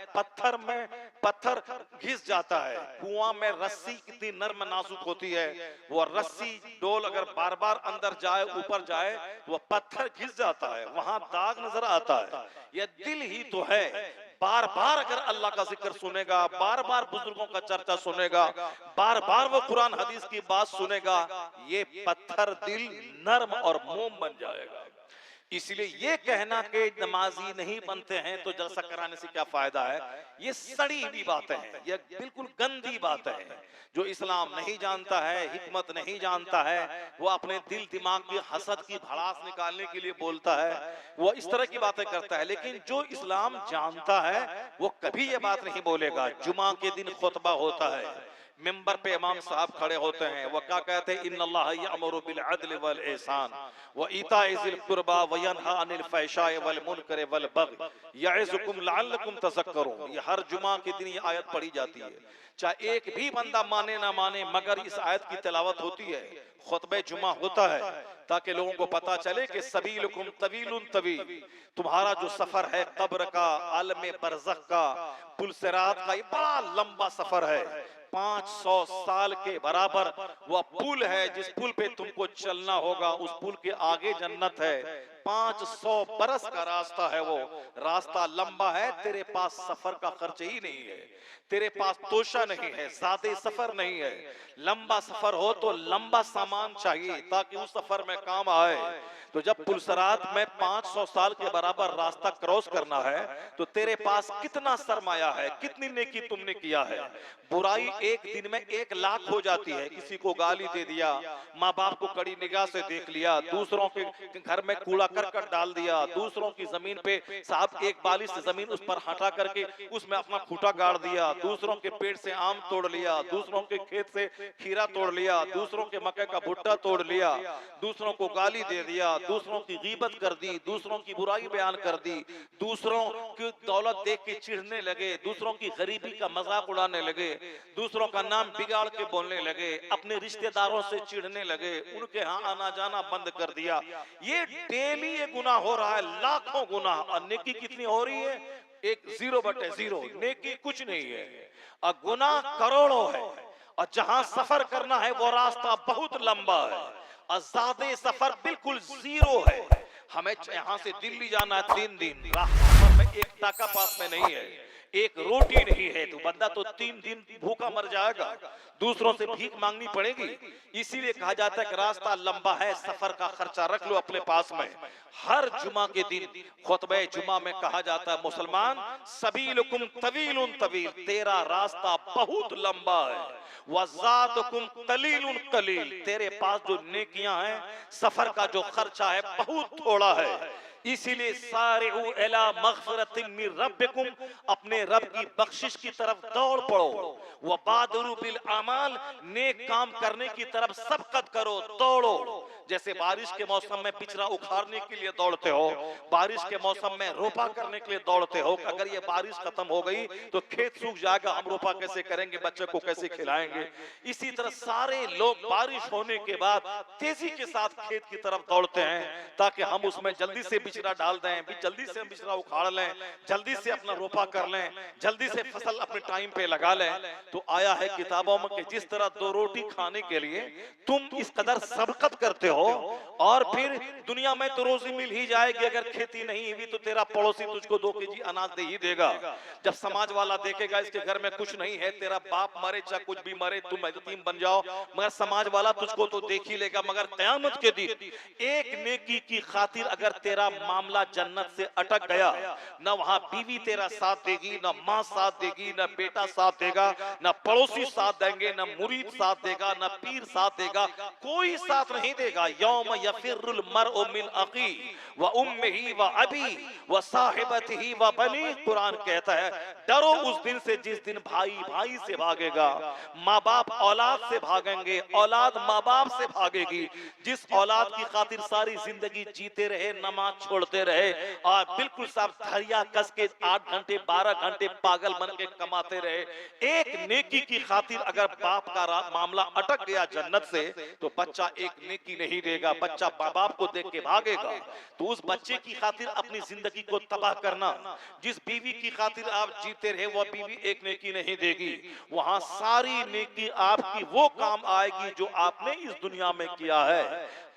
पत्थर घिस जाता है। कुआं में रस्सी कितनी नर्म नाजुक होती है, वो रस्सी डोल अगर बार बार अंदर जाए ऊपर जाए वो पत्थर घिस जाता है, वहां दाग नजर आता है। यह दिल ही तो है, बार बार अगर अल्लाह का जिक्र सुनेगा, बार बार बुजुर्गों का चर्चा सुनेगा, बार बार वो कुरान हदीस की बात सुनेगा, ये पत्थर दिल नर्म और मोम बन जाएगा। इसलिए ये कहना कि नमाजी नहीं बनते हैं तो जलसा कराने से क्या फायदा है, ये सड़ी हुई बातें हैं, ये बिल्कुल गंदी बातें हैं। जो इस्लाम नहीं जानता है, हिकमत नहीं जानता है, वो अपने दिल दिमाग की हसद की भड़ास निकालने के लिए बोलता है, वो इस तरह की बातें करता है। लेकिन जो इस्लाम जानता है वो कभी ये बात नहीं बोलेगा। जुमा के दिन खुतबा होता है, मिंबर पे इमाम साहब खड़े होते हैं, वो क्या कहते हैं, इन्नल्लाह यअमुरु बिल अदल वल ihसान व इताइ ज़िल कुर्बा व यनहा अनिल फ़हशाइ वल मुनकर वल बग़य यइज़ुकुम लअल्लकुम तज़क्करून। ये हर जुमा के दिन ये आयत पढ़ी जाती है, चाहे एक भी बंदा माने ना माने, मगर इस आयत की तिलावत होती है, खुतबे जुमा होता है, ताकि लोगों को पता चले कि सबीलुकुम तवीलुन तवील, तुम्हारा जो सफर है कब्र का, आलम बरज़ख का, पुल सिरात का, ये बड़ा लंबा सफर है। 500 साल के बराबर वह पुल है जिस पुल पे तुमको चलना होगा, उस पुल के आगे जन्नत है। 500 बरस का रास्ता है, वो रास्ता लंबा है, तेरे पास सफर का खर्च ही नहीं है, तेरे पास तोशा नहीं है, ज़्यादा सफर नहीं है। लंबा सफर हो तो लंबा सामान चाहिए ताकि उस सफर में काम आए। तो जब पुलसरात में 500 साल के बराबर रास्ता क्रॉस करना है तो तेरे पास कितना सरमाया है, कितनी नेकी तुमने किया है। बुराई एक दिन में 1 लाख हो जाती है, किसी को गाली दे दिया, माँ बाप को कड़ी निगाह से देख लिया, दूसरों के घर में कूड़ा करकट डाल दिया, दूसरों की जमीन पे साहब एक बालिश जमीन उस पर हटा करके उसमें अपना खूंटा गाड़ दिया, दूसरों के पेड़ से आम तोड़ लिया, दूसरों के खेत से खीरा तोड़ लिया, दूसरों के मक्के का भुट्टा तोड़ लिया, दूसरों को गाली दे दिया, दूसरों की गीबत कर दी, दूसरों की बुराई बयान कर दी, दूसरों की दौलत देख के चिढ़ने लगे, दूसरों की गरीबी का मजाक उड़ाने लगे, दूसरों का नाम बिगाड़ के बोलने लगे, अपने रिश्तेदारों से चिढ़ने लगे, उनके यहाँ आना जाना बंद कर दिया। ये डेली ये गुनाह हो रहा है, लाखों गुनाह, और नेकी कितनी हो रही है, एक 0/0, नेकी कुछ नहीं है, और गुनाह करोड़ों है। और जहां सफर करना है वो रास्ता बहुत लंबा है, आजादे सफर बिल्कुल 0 है। हमें यहाँ से दिल्ली जाना है 3 दिन, रास्ते में 1 टाका पास में नहीं है, 1 रोटी नहीं है, तो बंदा तो 3 दिन भूखा मर जाएगा, दूसरों से भीख मांगनी पड़ेगी। इसीलिए कहा जाता है कि रास्ता लंबा है, सफर का खर्चा रख लो अपने पास में। हर जुमा के दिन खुतबे जुमा में कहा जाता है, मुसलमान सबीलुकुम तवीलुन तवील, तेरा रास्ता बहुत लंबा है, वज़ातुकुम कलीलुन कलील, तेरे पास जो नेकियां हैं, सफर का जो खर्चा है बहुत थोड़ा है। इसीलिए सारिउ इला मग़फ़िरतिन मिन रब्बिकुम, अपने रब की बख्शिश की तरफ दौड़ पड़ो, व बादुरु बिल अमाल, नेक काम करने की तरफ सबकत करो, दौड़ो। जैसे बारिश के मौसम में बिचरा उखाड़ने के लिए दौड़ते हो, बारिश के मौसम में रोपा करने के लिए दौड़ते हो, अगर ये बारिश खत्म हो गई तो खेत सूख जाएगा, हम रोपा कैसे करेंगे, बच्चे को कैसे खिलाएंगे। इसी तरह सारे लोग बारिश होने के बाद तेजी के साथ खेत की तरफ दौड़ते हैं ताकि हम उसमें जल्दी से बिचरा डाल दें, जल्दी से बिचरा उखाड़ लें, जल्दी से अपना रोपा कर लें, जल्दी से फसल अपने टाइम पे लगा लें। तो आया है किताबों में कि जिस तरह 2 रोटी खाने के लिए तुम इस कदर सबकत करते हो, और फिर दुनिया में तो रोजी मिल ही जाएगी, अगर खेती नहीं हुई तो तेरा पड़ोसी तुझको 2 केजी अनाज दे ही देगा। जब समाज वाला देखेगा इसके घर में कुछ नहीं है, तेरा बाप मरे चाहे कुछ भी मरे, तुम यतीम बन जाओ, मगर समाज वाला तुझको तो देख ही लेगा। मगर क़यामत के दिन एक नेकी की खातिर अगर तेरा मामला जन्नत से अटक गया, न वहां बीवी तेरा साथ देगी, न माँ साथ देगी, न बेटा साथ देगा, न पड़ोसी साथ देंगे, न मुरीद साथ देगा, न पीर साथ देगा, कोई साथ नहीं देगा। यौम यफिरुल मरउ मिन अखी व उम्मिही व अबी व साहिबतिही व बनी, कुरान कहता है डरो उस दिन से जिस दिन भाई भाई से भागेगा, माँ बाप औलाद से भागेंगे, औलाद माँ बाप से भागेगी। जिस औलाद की खातिर सारी जिंदगी जीते रहे, नमाज छोड़ते रहे, और बिल्कुल साहब धरिया कस के 8 घंटे 12 घंटे पागल बन के कमाते रहे, एक नेकी की खातिर अगर बाप का मामला अटक गया जन्नत से, तो बच्चा एक नेकी नहीं देगा, बच्चा बच्चा माँ बाप को देख के भागेगा, तो उस बच्चे की खातिर अपनी जिंदगी को तबाह करना, जिस बीवी की खातिर आप जीते रहे वह बीवी एक नेकी नहीं देगी, वहां सारी नेकी आपकी वो काम आएगी जो आपने इस दुनिया में किया है।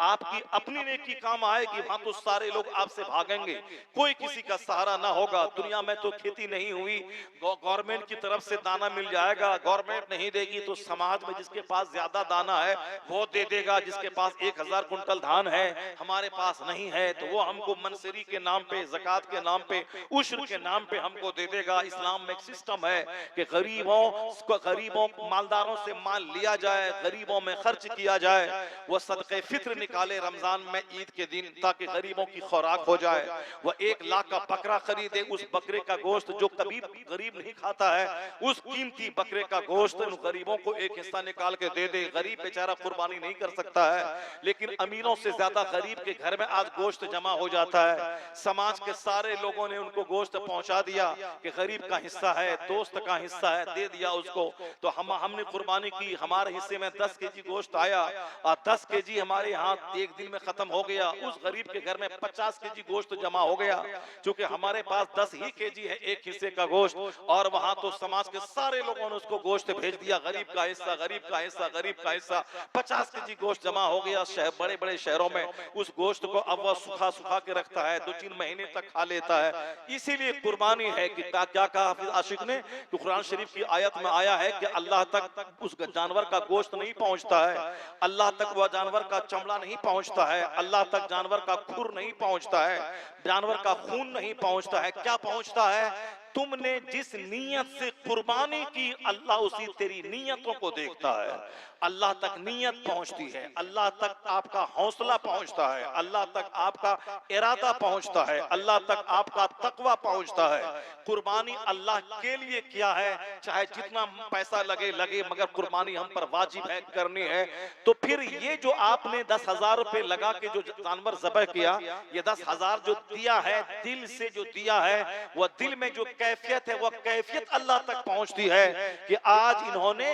आपकी अपनी नेकी काम आएगी, वहां तो सारे लोग आपसे भागेंगे, कोई किसी का सहारा ना होगा। दुनिया में तो खेती नहीं हुई, गवर्नमेंट की तरफ से दाना मिल जाएगा, गवर्नमेंट नहीं देगी तो समाज में जिसके पास ज्यादा दाना है वो दे देगा, जिसके पास 1000 कुंटल धान है हमारे पास नहीं है तो वो हमको मनसरी के नाम पे, ज़कात के नाम पे, उश्र के नाम पे हमको दे देगा। इस्लाम में एक सिस्टम है कि गरीबों मालदारों से माल लिया जाए, गरीबों में खर्च किया जाए, वो सदक़े फित्र निकाले रमजान में ईद के दिन ताकि गरीबों की खुराक हो जाए। वह 1 लाख का बकरा खरीदे, उस बकरे का गोश्त जो कभी गरीब नहीं खाता है, उस कीमती बकरे का गोश्त उन गरीबों को एक हिस्सा निकाल के दे दे। गरीब बेचारा कुर्बानी नहीं कर सकता है, लेकिन अमीरों से ज्यादा गरीब के घर में आज गोश्त जमा हो जाता है। समाज के सारे लोगों ने उनको गोश्त पहुंचा दिया कि गरीब का हिस्सा है, दोस्त का हिस्सा है, दे दिया उसको। तो हमने कुर्बानी की, हमारे हिस्से में 10 केजी गोश्त आया और 10 केजी हमारे यहाँ एक दिन में खत्म हो गया। उस गरीब के घर में 50 केजी गोश्त जमा हो गया, क्योंकि हमारे पास 10 ही केजी है एक हिस्से का गोश्त, और वहां तो समाज के सारे लोगों ने उसको गोश्त भेज दिया, गरीब का हिस्सा, गरीब का हिस्सा, गरीब का हिस्सा। 50 केजी गोश्त जमा हो गया। बड़े बड़े शहरों में उस गोश्त को अब वह सुखा सुखा के रखता है, 2-3 महीने तक खा लेता है। इसीलिए कुर्बानी है कि क्या कहा हाफिज आशिक ने कि कुरान शरीफ की आयत में आया है कि अल्लाह तक उस जानवर का गोश्त नहीं पहुंचता है, अल्लाह तक वह जानवर का चमड़ा नहीं पहुंचता है, अल्लाह तक जानवर का खुर नहीं पहुंचता है, जानवर का खून नहीं पहुंचता है। क्या पहुंचता है? तुमने जिस नीयत से कुर्बानी की, अल्लाह उसी तेरी नीयतों को देखता है। अल्लाह तक नीयत पहुंचती है, अल्लाह तक आपका हौसला पहुंचता है, अल्लाह तक आपका इरादा पहुंचता है, अल्लाह तक आपका तकवा पहुंचता है। कुर्बानी अल्लाह के लिए किया है, चाहे जितना पैसा लगे, मगर कुर्बानी हम पर वाजिब है, करनी है। तो फिर ये जो आपने 10,000 रुपए लगा के जो जानवर ज़बह किया, ये 10,000 जो दिया है, दिल से जो दिया है, वह दिल में जो कैफियत है, वह कैफियत अल्लाह तक पहुंचती है कि आज इन्होंने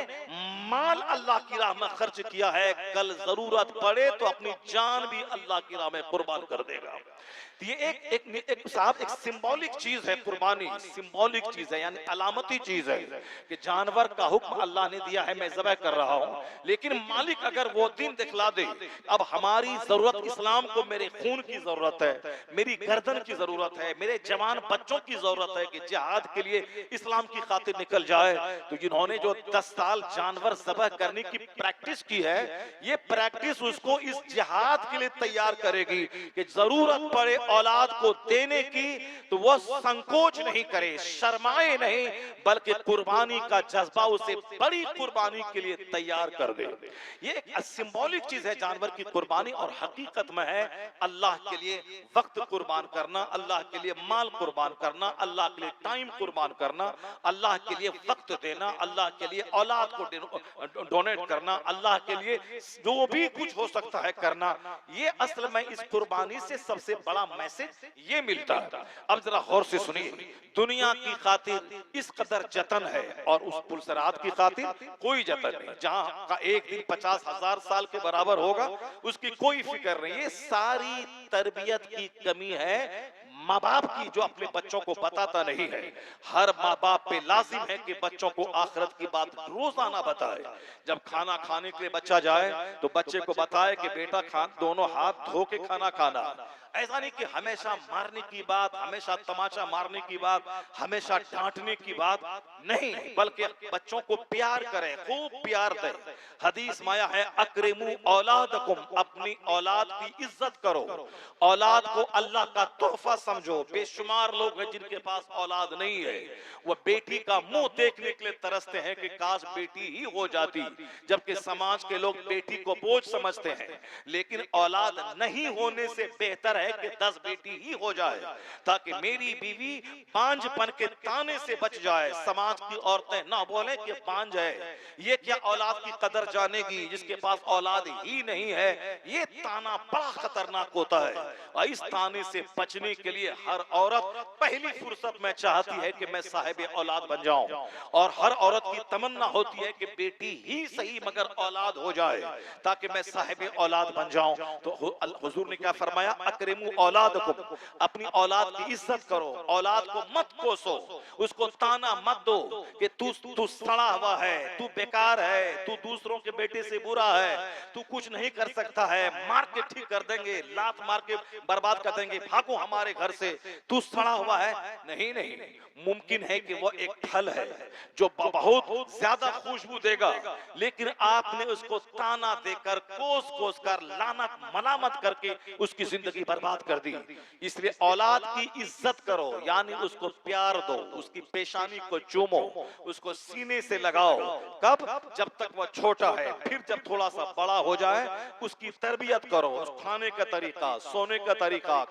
माल अल्लाह की राह में खर्च किया है, कल जरूरत पड़े तो अपनी जान भी अल्लाह की राह में कुर्बान कर देगा। तो ये एक सिंबॉलिक चीज है, कुर्बानी सिंबॉलिक चीज है, यानी अलामती चीज है कि जानवर का हुक्म अल्लाह ने दिया है, मैं ज़बह कर रहा हूं, लेकिन मालिक अगर वो दिन दिखला दे, अब हमारी जरूरत इस्लाम को, मेरे खून की जरूरत है, मेरी गर्दन की जरूरत है, मेरे जवान बच्चों की जरूरत है कि जिहाद के लिए इस्लाम की खातिर निकल जाए। तो जिन्होंने जो 10 साल जानवर ज़बह करने की प्रैक्टिस की है, ये प्रैक्टिस उसको इस जिहाद के लिए तैयार करेगी कि जरूरत पड़े औलाद को देने की तो वह संकोच नहीं करे, शर्माए नहीं, बल्कि कुर्बानी का जज्बा उसे बड़ी कुर्बानी के लिए तैयार कर दे। ये एक सिंबॉलिक चीज है जानवर की कुर्बानी, और हकीकत में है अल्लाह के लिए वक्त कुर्बान करना, अल्लाह के लिए माल कुर्बान करना, अल्लाह के लिए टाइम कुर्बान करना, अल्लाह के लिए वक्त देना, अल्लाह के लिए औलाद को डोनेट करना, अल्लाह के लिए जो भी कुछ हो सकता है करना। ये असल में इस कुर्बानी से सबसे बड़ा मैसेज ये मिलता है। अब जरा गौर से सुनिए, दुनिया की खातिर इस कदर जतन है और उस पुलसरात की खातिर कोई जतन नहीं। जहां का एक दिन 50,000 साल के बराबर होगा, उसकी कोई फिक्र नहीं। ये सारी तरबियत की कमी है माँ बाप की, जो अपने बच्चों को बताता नहीं है। हर माँ बाप पे लाजिम है कि बच्चों को आखिरत की बात रोजाना बताए। जब खाना खाने के लिए बच्चा जाए तो बच्चे को बताए कि बेटा दोनों हाथ धो के खाना खाना। ऐसा नहीं कि हमेशा मारने की बात, हमेशा तमाचा मारने की बात, हमेशा डांटने की बात नहीं, बल्कि बच्चों को प्यार करें, खूब प्यार दें। हदीस में आया है, अकरिमू औलादकुम, अपनी औलाद की इज्जत करो, औलाद को अल्लाह का तोहफा समझो। बेशुमार लोग हैं जिनके पास औलाद नहीं है, वो बेटी का मुंह देखने के लिए तरसते हैं कि काश बेटी ही हो जाती, जबकि समाज के लोग बेटी को बोझ समझते हैं। लेकिन औलाद नहीं होने से बेहतर है है कि 10 बेटी ही हो जाए, ताकि मेरी बीवी बांझपन के ताने से बच जाए। समाज की औरतें ना बोले कि बांझ है, ये क्या औलाद की कदर जानेगी जिसके पास औलाद ही नहीं है। ये ताना बड़ा खतरनाक होता है, और इस ताने से बचने के लिए हर औरत पहली फुर्सत में चाहती है कि मैं साहिब औलाद बन जाऊं, और हर औरत की तमन्ना होती है कि बेटी ही सही मगर औलाद हो जाए, ताकि मैं साहिब औलाद बन जाऊं। तो हुजूर ने क्या फरमाया, अकरिमू औलादकुम, अपनी औलाद की इज्जत करो, औलाद को मत कोसो, उसको ताना मत दो कि तू सड़ा हुआ है, तू बेकार है, तू दूसरों के बेटे से बुरा है, तू कुछ नहीं कर सकता है, मार के ठीक कर देंगे, लात मार के बर्बाद कर देंगे, भागो हमारे घर से, तू सड़ा हुआ है। नहीं नहीं, मुमकिन है कि वो एक फल है जो बहुत ज्यादा खुशबू देगा, लेकिन आपने उसको ताना देकर कोस कोस कर लानत मलामत करके उसकी जिंदगी बर्बाद कर दी। इसलिए औलाद की इज्जत करो, यानी उसको प्यार दो, उसकी पेशानी को चूमो, उसको सीने से लगाओ। कब? जब तक वह छोटा है। फिर जब थोड़ा सा बड़ा हो जाए उसकी तरबियत करो, उस खाने का तरीका, सोने का तरीका,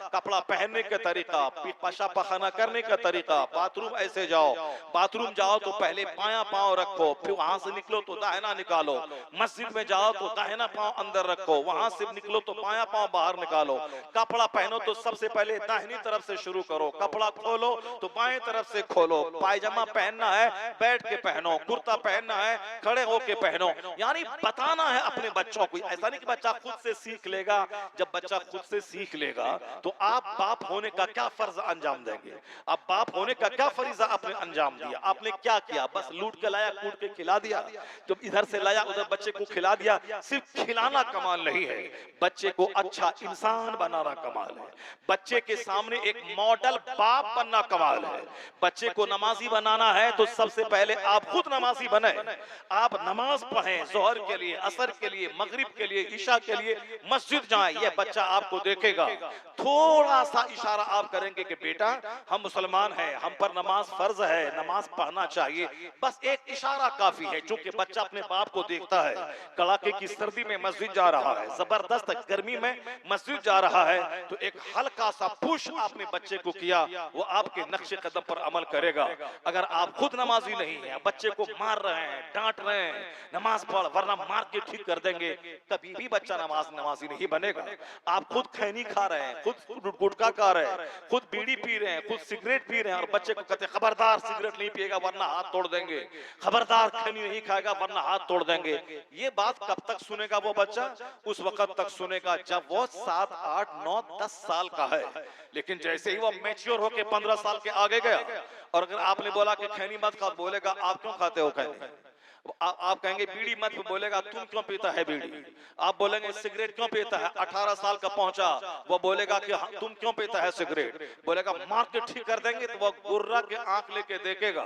कपड़ा पहनने का तरीका, पेशाब पखाना करने का तरीका, बाथरूम ऐसे जाओ, बाथरूम जाओ तो पहले बायां पांव रखो, फिर वहां से निकलो तो दाहिना निकालो, मस्जिद में जाओ तो दाहिना पांव अंदर रखो, वहां से निकलो तो बायां पांव बाहर निकालो, कपड़ा पहनो तो सबसे पहले दाहिनी तरफ से शुरू करो, कपड़ा खोलो तो बाएं तरफ से खोलो, पायजामा पहनना है बैठ के पहनो, कुर्ता पहनना है खड़े होके पहनो। यानी बताना है अपने बच्चों को। ऐसा नहीं कि बच्चा खुद से सीख लेगा। जब बच्चा खुद से सीख लेगा तो आप बाप होने का क्या फर्ज अंजाम देंगे? आप बाप होने का क्या फरीजा आपने अंजाम दिया? आपने क्या किया? बस लूट के लाया, कूट के खिला दिया, जब इधर से लाया उधर बच्चे को खिला दिया। सिर्फ खिलाना कमाल नहीं है, बच्चे को अच्छा इंसान बनाना कमाल है, बच्चे के सामने एक मॉडल बाप बनना कमाल है। बच्चे को नमाजी बनाना है तो सबसे पहले आप खुद नमाजी बने, आप नमाज पढ़ें, जोहर के लिए, असर के लिए, मगरिब के लिए, ईशा के लिए मस्जिद जाएं। ये बच्चा आपको देखेगा, थोड़ा सा इशारा आप करेंगे कि बेटा हम मुसलमान हैं, हम पर नमाज फर्ज है, नमाज पढ़ना चाहिए, बस एक इशारा काफी है। चूंकि बच्चा अपने बाप को देखता है, कड़ाके की सर्दी में मस्जिद जा रहा है, जबरदस्त गर्मी में मस्जिद जा रहा है, तो एक हल्का सा पुश आपने बच्चे को किया, वो आपके नक्शे कदम पर अमल करेगा। अगर आप खुद नमाजी नहीं है, बच्चे को मार रहे हैं, डांट रहे हैं, नमाज पढ़ वरना मार के ठीक कर देंगे, कभी भी बच्चा नमाजी नहीं बनेगा। आप खुद खैनी खा रहे हैं, खुद गुटखा खा रहे हैं, खुद बीड़ी पी रहे हैं, खुद सिगरेट पी रहे हैं, और बच्चे को कहते हैं खबरदार सिगरेट नहीं पिएगा वरना हाथ तोड़ देंगे, खबरदार खैनी नहीं खाएगा वरना हाथ तोड़ देंगे। ये बात कब तक सुनेगा वो बच्चा? उस वक्त तक सुनेगा जब वो 7, 8, 9, 10 साल का है। लेकिन जैसे ही वो मैच्योर होके 15 साल के आगे गया, और अगर आपने बोला कि खैनी मत खा, बोलेगा आप क्यों खाते हो खैनी? आप कहेंगे बीड़ी मत, बोलेगा तुम क्यों पीता है बीड़ी? आप बोलेंगे सिगरेट क्यों पीता है? 18 साल का पहुंचा, वो बोलेगा कि तुम क्यों पीता है सिगरेट? बोलेगा मार के ठीक कर देंगे, तो वो गुर्रा के आंख लेके देखेगा।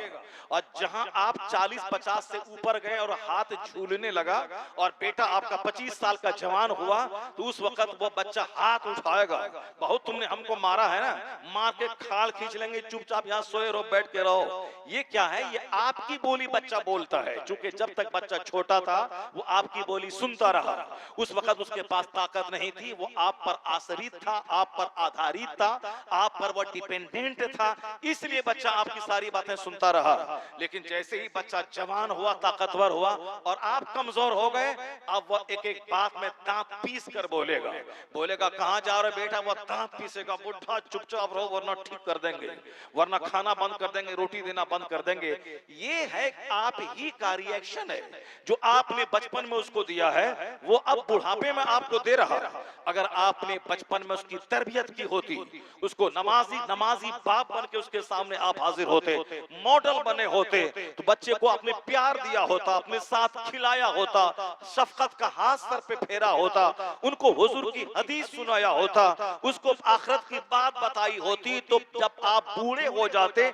और जहां आप 40-50 से ऊपर गए और हाथ झूलने लगा, और बेटा आपका 25 साल का जवान हुआ, तो उस वक्त वो बच्चा हाथ उठाएगा, बहुत तुमने हमको मारा है ना, मार के खाल खींच लेंगे, चुपचाप यहाँ सोए रहो, बैठ के रहो। ये क्या है? ये आपकी बोली बच्चा बोलता है। चूंकि जब तक बच्चा छोटा था वो आपकी बोली सुनता रहा, उस वक्त उसके पास ताकत नहीं थी, वो आप पर आश्रित था, आप पर आधारित था, आप पर वो डिपेंडेंट था, इसलिए बच्चा आपकी सारी बातें सुनता रहा। लेकिन जैसे ही बच्चा जवान हुआ, ताकतवर हुआ, और आप कमजोर हो गए, अब वो एक एक बात में दांत पीस कर बोलेगा। कहां जा रहे बेटा? वो दांत पीसेगा, बुढ़ा चुपचाप रहो वरना ठीक कर देंगे, वरना खाना बंद कर देंगे, रोटी देना बंद कर देंगे। ये है आप ही का रिएक्शन है, जो आपने बचपन में उसको दिया है वो अब बुढ़ापे में आपको दे रहा है। अगर आपने बचपन में उसकी तरबियत की होती, उसको नमाजी बाप बन के उसके सामने आप हाजिर होते, मॉडल बने होते, तो बच्चे को आपने प्यार दिया होता, अपने साथ खिलाया होता, शफकत का हाथ सर पे फेरा होता, उनको हुजूर की हदीस सुनाया होता, उसको आखिरत की बात बताई होती, तो जब आप बूढ़े हो जाते,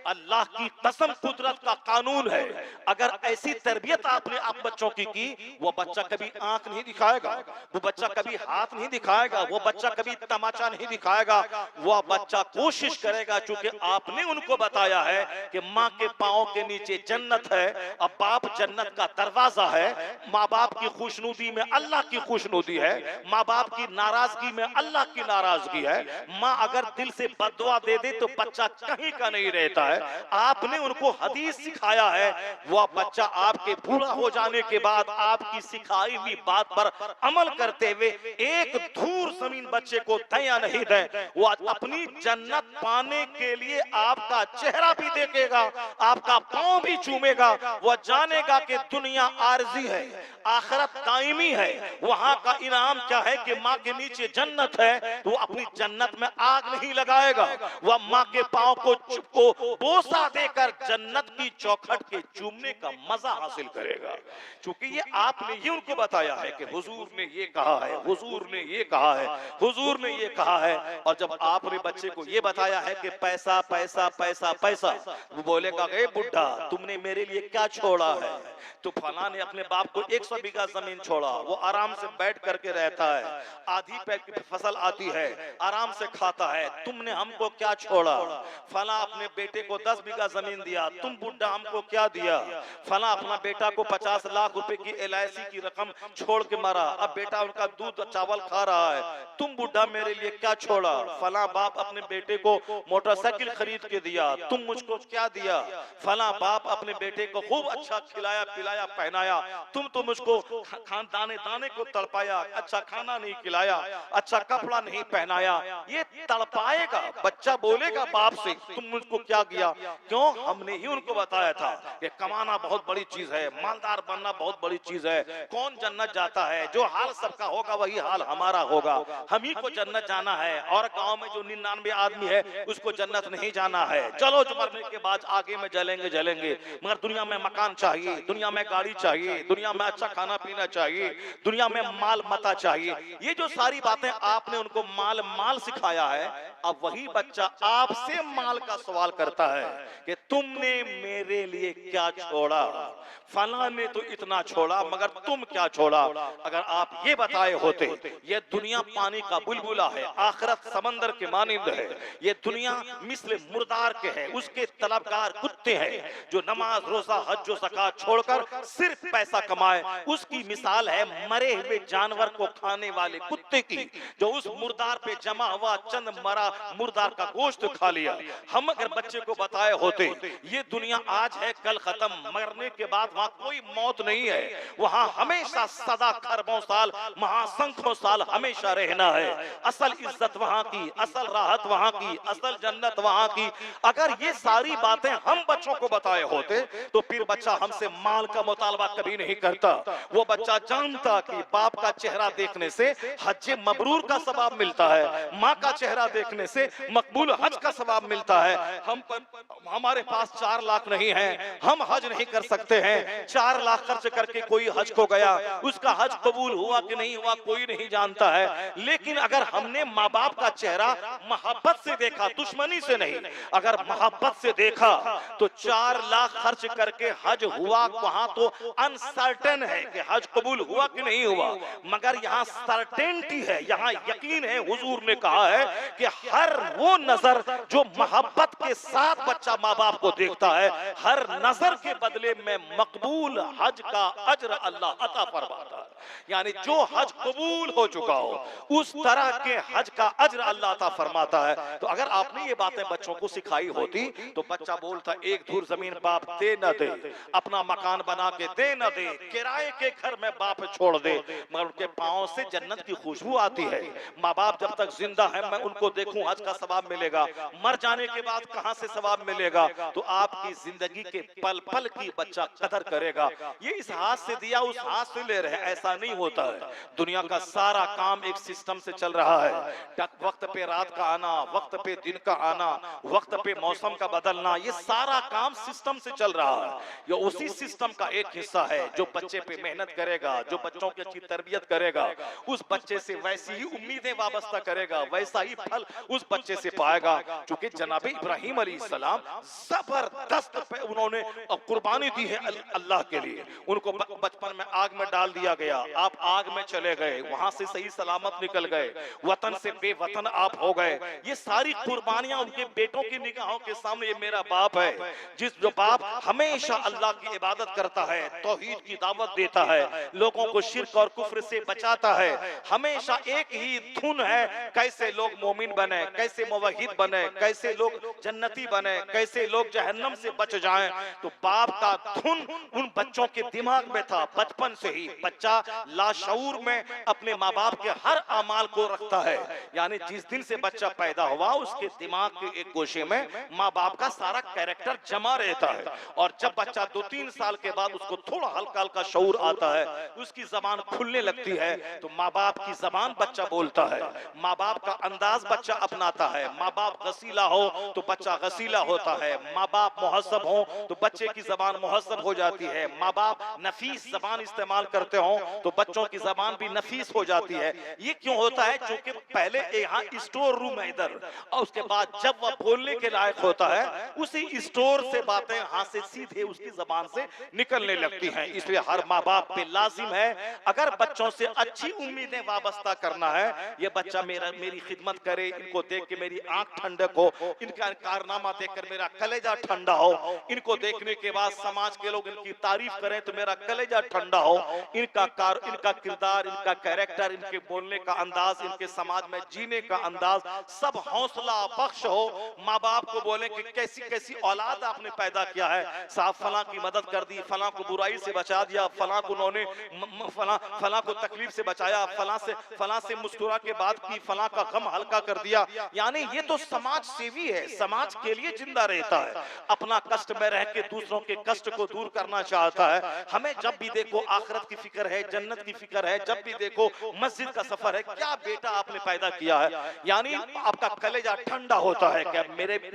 अल्लाह की कसम कुदरत का कानून है, अगर ऐसी तरबियत आपने आप बच्चों की वो बच्चा कभी आंख नहीं दिखाएगा, वो बच्चा कभी हाथ नहीं दिखाएगा, वो बच्चा कभी तमाचा नहीं दिखाएगा। वो बच्चा कोशिश करेगा, चूंकि आपने उनको बताया है कि माँ के पांव के नीचे जन्नत है, अब बाप जन्नत का दरवाजा है, माँ बाप की खुशनुदी में अल्लाह की खुशनुदी है, माँ बाप की नाराजगी में अल्लाह की नाराजगी है। माँ अगर दिल से बददुआ दे दे तो बच्चा कहीं का नहीं रहता है। आपने उनको हदीस सिखाया है, वह बच्चा आपके बूढ़ा हो जाने के बाद आपकी सिखाई हुई बात पर अमल करते हुए एक धूर जमीन बच्चे को दया नहीं दे। वो अपनी जन्नत पाने के लिए आपका चेहरा भी देखेगा, आपका पांव भी चूमेगा। वह जानेगा कि दुनिया आरजी है, आखिरत दायमी है। वहां का इनाम क्या है कि माँ के नीचे जन्नत है, तो अपनी जन्नत में आग नहीं लगाएगा। वह माँ के पांव को बोसा देकर जन्नत की चौखट के चूमने का मजा हासिल करेगा। क्योंकि ये आपने ये उनको बताया है कि हुजूर ने ये कहा है, हुजूर ने ये कहा है, हुजूर ने ये कहा है। और जब आपने बच्चे को ये बताया है कि पैसा पैसा पैसा पैसा, वो बोलेगा ए बुड्ढा तुमने मेरे लिए क्या छोड़ा है? तो फला ने अपने बाप को 100 बीघा जमीन छोड़ा, वो आराम से बैठ करके रहता है, आधी पैक फसल आती है, आराम से खाता है। तुमने हमको क्या छोड़ा? फला अपने बेटे को 10 बीघा जमीन दिया, तुम बुड्ढा हमको क्या दिया? फला अपना बेटा को 50 लाख रुपए की LIC की रकम छोड़ के मारा, अब बेटा उनका दूध चावल खा रहा है, तुम बुड्ढा मेरे लिए क्या छोड़ा? फला बाप अपने बेटे को मोटरसाइकिल खरीद के दिया, तुम मुझको क्या दिया? फला बाप अपने बेटे को खूब अच्छा खिलाया पिलाया पहनाया, तुम तो मुझको दाने दाने को तड़पाया, अच्छा खाना नहीं खिलाया, अच्छा कपड़ा नहीं पहनाया। ये तड़पाएगा, बच्चा बोलेगा बाप से तुम मुझको क्या किया? क्यों? हमने ही उनको बताया था कि कमाना बहुत बड़ी चीज है, मालदार बनना बहुत बड़ी चीज है। कौन जन्नत जाता है? जो हाल सबका होगा वही हाल हमारा होगा। हम ही को जन्नत जाना है, और गांव में जो 99 आदमी है उसको जन्नत नहीं जाना है। चलो जो मरने के बाद आगे में जलेंगे जलेंगे, मगर दुनिया में मकान चाहिए, दुनिया में गाड़ी चाहिए, दुनिया में अच्छा खाना पीना चाहिए, दुनिया में माल मता चाहिए। ये जो सारी बातें आपने उनको माल माल सिखाया है, अब वही बच्चा आपसे माल का सवाल करता है कि तुमने मेरे लिए क्या छोड़ा? फला ने तो इतना छोड़ा, मगर तुम क्या छोड़ा? अगर आप ये बताए होते, ये दुनिया पानी का बुलबुला है, आखिरत समंदर के मानिंद है, ये दुनिया मिस्ल मुर्दार के है, उसके तलबगार कुत्ते हैं जो नमाज रोजा हज ज़कात छोड़कर सिर्फ पैसा कमाए। उसकी मिसाल है मरे हुए जानवर को खाने वाले कुत्ते की, जो उस मुर्दार पे जमा हुआ चंद मरा मुर्दार का गोश्त खा लिया। हम अगर बच्चे को बताए होते ये दुनिया आज है कल खत्म, मरने के बाद वहां कोई मौत नहीं है, वहां हमेशा सदा खरबों साल महासंख्यों साल हमेशा रहना है। असल इज्जत वहां की, असल राहत वहां की, असल जन्नत वहां की। अगर ये सारी बातें हम बच्चों को बताए होते तो फिर बच्चा हमसे माल का मुतालबा कभी नहीं करता। वो बच्चा जानता कि बाप का चेहरा देखने से हज मबरूर का सवाब मिलता है, माँ का चेहरा देखने से मकबूल हज का सवाब मिलता है। हमारे पास 4 लाख नहीं है, हम हज नहीं कर सकते हैं। 4 लाख खर्च करके कोई हज को गया, उसका हज कबूल हुआ कि नहीं हुआ कोई नहीं जानता है। लेकिन अगर हमने माँ बाप का चेहरा मोहब्बत से देखा, दुश्मनी से नहीं, अगर मोहब्बत से देखा तो 4 लाख खर्च करके हज हुआ, वहां तो अनसर्टेन है कि हज कबूल हुआ कि नहीं हुआ, मगर यहाँ सर्टेनिटी है, यहाँ यकीन है। हुजूर ने कहा है कि हर वो नजर जो मोहब्बत के साथ बच्चा माँ बाप को देखता है, हर नजर के बदले में मकबूल हज का अज्र अल्लाह अता फरमाता है। यानी जो हज कबूल हो चुका हो उस तरह के हज का अज्र अल्लाह अता फरमाता है। तो अगर आपने ये बातें बच्चों को सिखाई होती तो बच्चा बोलता एक धूर जमीन बाप दे न दे, अपना मकान बना के दे न दे, किराए के घर में बाप छोड़ दे, मगर उनके पांव से जन्नत की खुशबू आती है। माँ बाप जब तक जिंदा है मैं उनको देखूं हज का सवाब मिलेगा, मर जाने के बाद कहां से सवाब मिलेगा? तो आपकी जिंदगी के पल पल की बच्चा कदर करेगा। ये इस हाथ से दिया उस हाथ से ले रहे, ऐसा नहीं होता है। दुनिया का सारा काम एक सिस्टम से चल रहा है। वक्त पे रात का आना, वक्त पे दिन का आना, वक्त पे मौसम का बदलना, ये सारा काम सिस्टम से चल रहा है। ये उसी सिस्टम का एक हिस्सा है। जो बच्चे पे मेहनत करेगा, जो बच्चों की अच्छी तरबियत करेगा, उस बच्चे से वैसी ही उम्मीदें वाबस्ता करेगा, वैसा ही फल उस बच्चे से पाएगा। क्योंकि जनाब इब्राहिम अलैहिस्सलाम जबरदस्त उन्होंने कुर्बानी दी है अल्लाह के लिए। उनको बचपन में आग में डाल दिया गया, आप आग में चले गए, वहां से सही सलामत निकल गए, वतन से बेवतन आप हो गए। ये सारी कुर्बानियां उनके बेटों की निगाहों के सामने, ये मेरा बाप है, जो बाप हमेशा अल्लाह की इबादत करता है, तौहीद की दावत देता है, लोगों को शिर्क और कुफ्र से बचाता है, हमेशा एक ही धुन है, कैसे लोग मोमिन बने, कैसे मुवहिद बने, कैसे लोग जन्नती बने, कैसे लोग जहन्नम से बच जाएं। तो बाप का धुन उन बच्चों के दिमाग में था। बचपन से ही बच्चा लाशऊर में अपने माँ बाप के हर अमाल को रखता है। यानी जिस दिन से बच्चा पैदा हुआ उसके दिमाग के एक गोशे में माँ बाप का सारा कैरेक्टर जमा रहता है। और जब बच्चा 2-3 साल के बाद उसको थोड़ा हल्का हल्का शऊर आता है, उसकी जबान खुलने लगती है, तो माँ बाप की जबान बच्चा बोलता है, माँ बाप का अंदाज बच्चा अपनाता है। माँ बाप गसीला हो तो बच्चा गसीला होता है, माँ बाप मुहस्सब हो तो बच्चे की जबान मुहस्सब हो जाती है, माँ बाप नफीस जबान इस्तेमाल करते हो तो बच्चों की जबान भी नफीस हो जाती है। ये क्यों होता है? क्योंकि पहले यहाँ स्टोर रूम है इधर, और उसके बाद जब वह बोलने के लायक होता है उसी स्टोर से बातें हाथ से सीधे उसकी जबान से निकलने लगती हैं। इसलिए हर माँ बाप पे लाजिम है, अगर बच्चों से अच्छी उम्मीदें वाबस्ता करना है, ये बच्चा मेरी खिदमत करे, इनको देख के मेरी आंख ठंडक हो, इनका कारनामा देखकर मेरा कलेजा ठंडा हो, इनको देखने के बाद समाज के लोग इनकी तारीफ करें तो मेरा कलेजा ठंडा हो, इनका किरदार, इनका कैरेक्टर, इनके बोलने का अंदाज, इनके समाज में जीने का अंदाज सब हौसला बख्श हो। माँ बाप को बोले कि कैसी कैसी औलाद आपने पैदा किया है, साहब फलां की मदद कर दी, फलां को बुराई से बचा दिया, फलां को उन्होंने फलां को तकलीफ से बचाया, फलां से मुस्कुरा के बात की, फलां का गम हल्का कर दिया। यानी ये तो समाज सेवी है, समाज के लिए जिंदा रहता है, अपना कष्ट में रह के दूसरों के कष्ट को दूर करना चाहता है। हमें जब भी देखो आखिरत की फिक्र है, जन्नत की फिक्र है, जब भी देखो मस्जिद का सफर है, क्या बेटा आपने पैदा किया है, यानी आपका कलेजा ठंडा होता है कि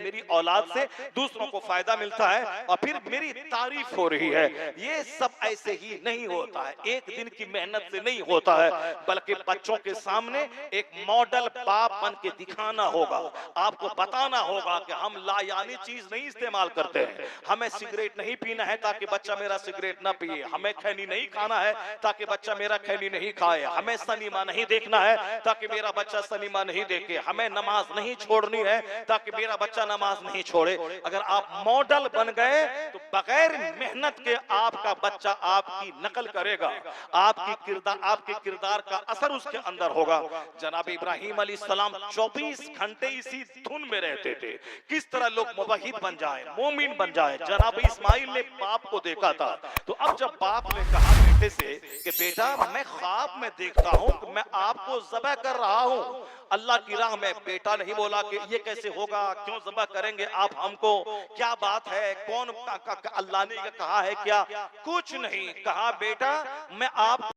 मेरी औलाद से दूसरों को फायदा मिलता है और फिर मेरी तारीफ हो रही है। ये सब ऐसे ही नहीं होता है, एक दिन की मेहनत से नहीं होता है, बल्कि बच्चों के सामने एक मॉडल बाप बन के दिखाना होगा, आपको बताना होगा कि हम लायानी चीज नहीं इस्तेमाल करते हैं, हमें सिगरेट नहीं पीना है ताकि बच्चा मेरा सिगरेट ना पिए, हमें खैनी नहीं खाना है ताकि बच्चा मेरा खैनी नहीं खाए, हमें सनीमा नहीं देखना है ताकि मेरा बच्चा सनीमा नहीं देखे, हमें नमाज नहीं छोड़नी है ताकि मेरा बच्चा नमाज नहीं छोड़े। अगर आप मॉडल बन गए तो बगैर मेहनत के आपका बच्चा आपकी नकल करेगा, आपके किरदार का असर उसके अंदर होगा। जनाब इब्राहिम अलैहिस्सलाम 24 घंटे इसी धुन में रहते थे, किस तरह लोग मुवहिद बन जाए, मोमिन बन जाए। जनाब इस्माइल ने बाप को देखा था, तो अब जब बाप ने कहा बेटे से कि बेटा मैं ख्वाब में देखता हूं कि मैं आपको ज़बह कर रहा हूं अल्लाह की राह में, बेटा नहीं बोला कि ये कैसे होगा, क्यों ज़बह करेंगे आप हमको, क्या बात है, कौन अल्लाह ने कहा है क्या, कुछ नहीं कहा। बेटा मैं आप